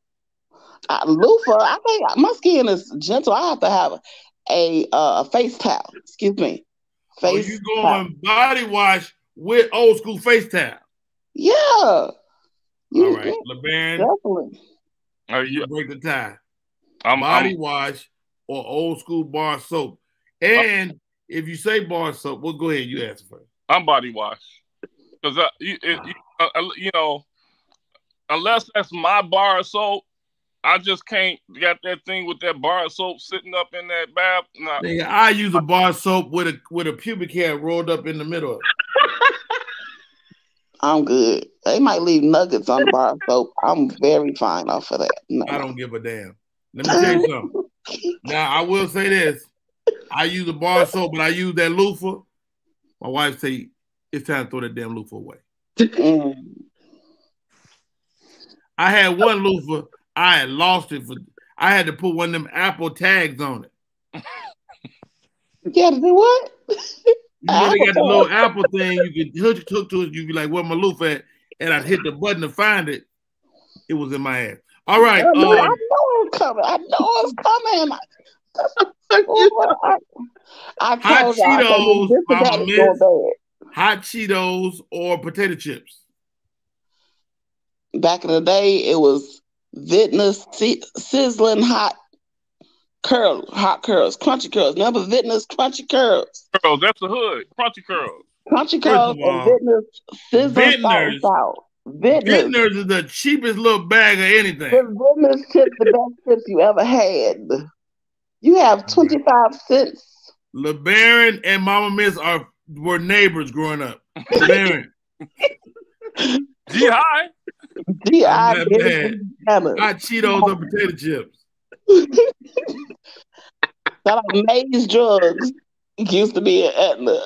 Loofah, I think my skin is gentle. I have to have a face towel. Excuse me. You going body wash with old school face towel? Yeah. All right, LeBaron. Definitely. You break the tie. Body wash or old school bar soap. And if you say bar soap, well, go ahead. You answer first. I'm body wash because unless that's my bar of soap, I just can't got that thing with that bar of soap sitting up in that bath. Nah. Nigga, I use a bar soap with a pubic hair rolled up in the middle. I'm good. They might leave nuggets on the bar of soap. I'm very fine off of that. No. I don't give a damn. Let me tell you something. Now I will say this: I use a bar of soap, but I use that loofah. My wife say it's time to throw that damn loofah away. I had one loofah. I had lost it I had to put one of them Apple tags on it. You had to do what? You know they got the little Apple thing. You could hook to it. You'd be like, "Where my loofah at?" And I'd hit the button to find it. It was in my ass. All right. I know it's coming. Hot Cheetos, Mama Miss. Hot Cheetos or potato chips? Back in the day, it was Vitna's sizzling hot curls, crunchy curls. Remember Vitna's crunchy curls? Curls, that's the hood. Crunchy curls. Crunchy curls and Vitna's sizzling salt. Vitner's is the cheapest little bag of anything. Vitner's chips, the best chips you ever had. You have 25 cents. LeBaron and Mama Miss were neighbors growing up. LeBaron. G.I. G.I. Hot Cheetos or potato chips. That Maze Drugs used to be in Atlanta.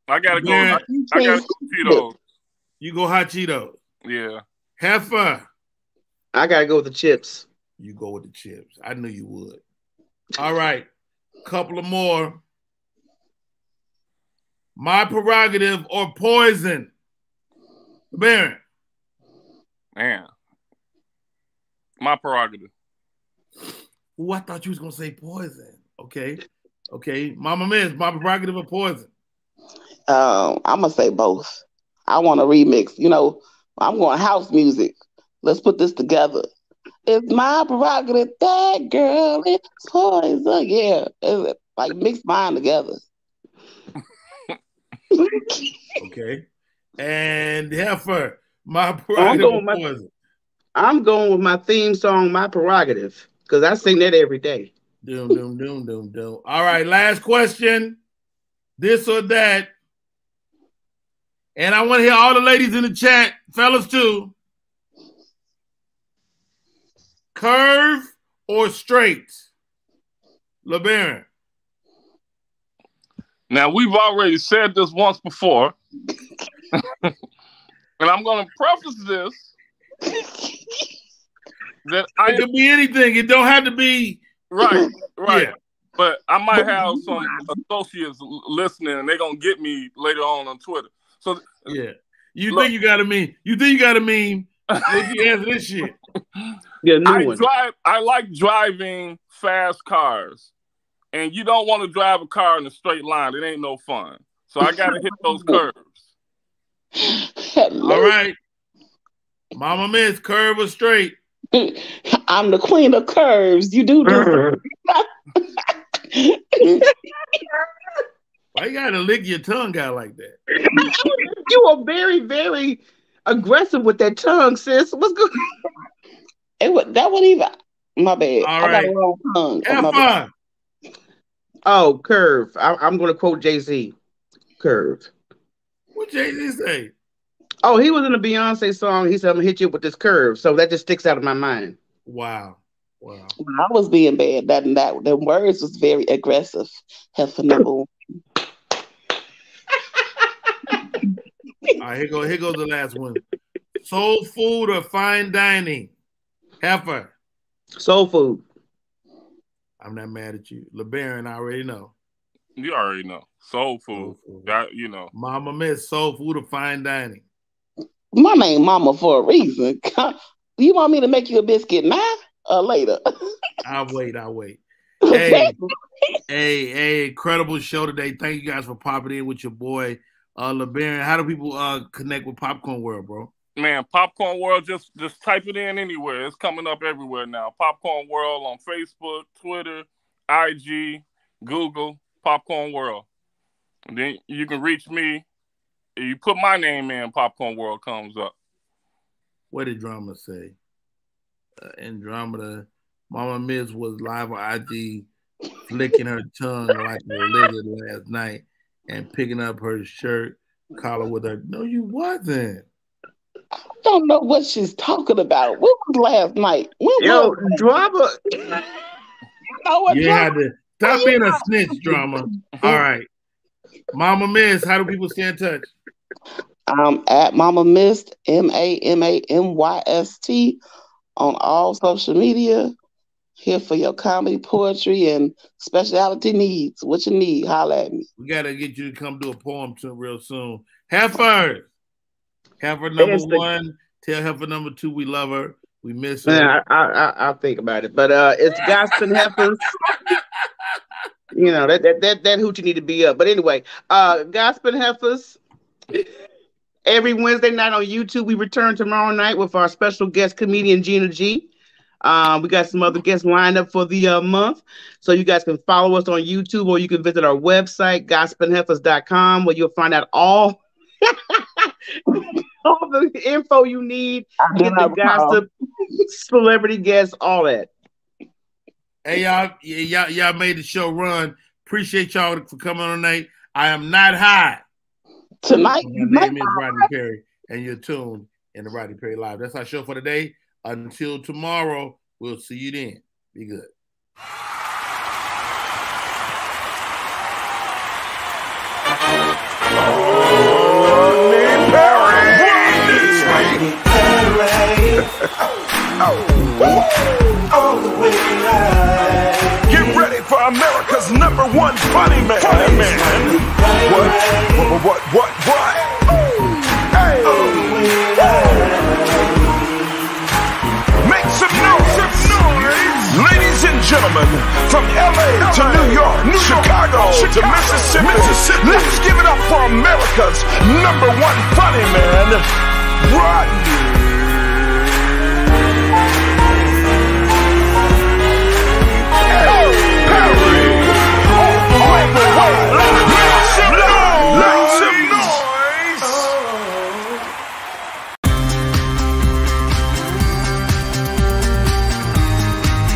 I gotta go. I gotta go Cheetos. You go hot Cheetos. Yeah. Heifer. I gotta go with the chips. You go with the chips. I knew you would. All right. Couple of more. My prerogative or poison? Baron. Man. My prerogative. Oh, I thought you was gonna say poison. Okay. Mama Miss, my prerogative or poison? I'm gonna say both. I want a remix. You know, I'm going house music. Let's put this together. It's my prerogative. That girl is poison. Yeah, it's like mix mine together. Okay. And Heifer, my prerogative or poison? I'm going with my theme song, My Prerogative, because I sing that every day. Doom, doom, doom, doom, doom. All right, last question. This or that. And I want to hear all the ladies in the chat, fellas too. Curve or straight? LeBaron. Now, we've already said this once before. And I'm going to preface this. That it could be anything. It don't have to be. Right. Yeah. But I might have some associates listening, and they're going to get me later on Twitter. So yeah. You think you got a meme. Let you answer this shit. I like driving fast cars. And you don't want to drive a car in a straight line. It ain't no fun. So I got to hit those curves. All right. Mama Miss, curve or straight? I'm the queen of curves. You do. Why you gotta lick your tongue out like that? You are very, very aggressive with that tongue, sis. What's good? That wasn't even my bad. All right. I got a wrong tongue. Have fun. Oh, curve. I'm going to quote Jay-Z. Curve. What Jay-Z say? Oh, he was in a Beyonce song. He said, I'm going to hit you with this curve. So that just sticks out of my mind. Wow. I was being bad. The words was very aggressive. Heifer number one. All right, here goes the last one. Soul food or fine dining? Heifer. Soul food. I'm not mad at you. LeBaron, I already know. You already know. Soul food. You know. Mama Miss, soul food or fine dining? My name Mama for a reason. You want me to make you a biscuit now or later? I'll wait. Okay. Hey, incredible show today. Thank you guys for popping in with your boy, LeBaron. How do people connect with Popcorn World, bro? Man, Popcorn World, just type it in anywhere. It's coming up everywhere now. Popcorn World on Facebook, Twitter, IG, Google, Popcorn World. And then you can reach me. If you put my name in, Popcorn World comes up. What did Drama say? Andromeda, Mama Miss was live on IG, flicking her tongue like a lizard last night and picking up her shirt collar with her. No, you wasn't. I don't know what she's talking about. What was last night? Drama. You had to stop being a snitch, Drama. All right. Mama Miss, how do people stay in touch? At Mama Mist, MAMAMYST on all social media. Here for your comedy, poetry, and specialty needs. What you need, holla at me. We got to get you to come do a poem real soon. Heifer number one. Tell Heifer number two we love her. We miss her. Man, I'll think about it. But it's Gospel Heifers. You know, that hoochie need to be up. But anyway, Gospel Heifers. Every Wednesday night on YouTube, we return tomorrow night with our special guest comedian Gina G. We got some other guests lined up for the month. So you guys can follow us on YouTube, or you can visit our website, gospelheifers.com, where you'll find out all the info you need, get the gossip, celebrity guests, all that. Hey, y'all made the show run. Appreciate y'all for coming on tonight. I am not high. Tonight, my name is Rodney Perry, and you're tuned in the Rodney Perry Live. That's our show for today. Until tomorrow, we'll see you then. Be good. Get ready for America's #1 funny man. What? Hey. Make some noise. Ladies and gentlemen, from LA to New York, Chicago to Mississippi, let's give it up for America's #1 funny man, Rodney.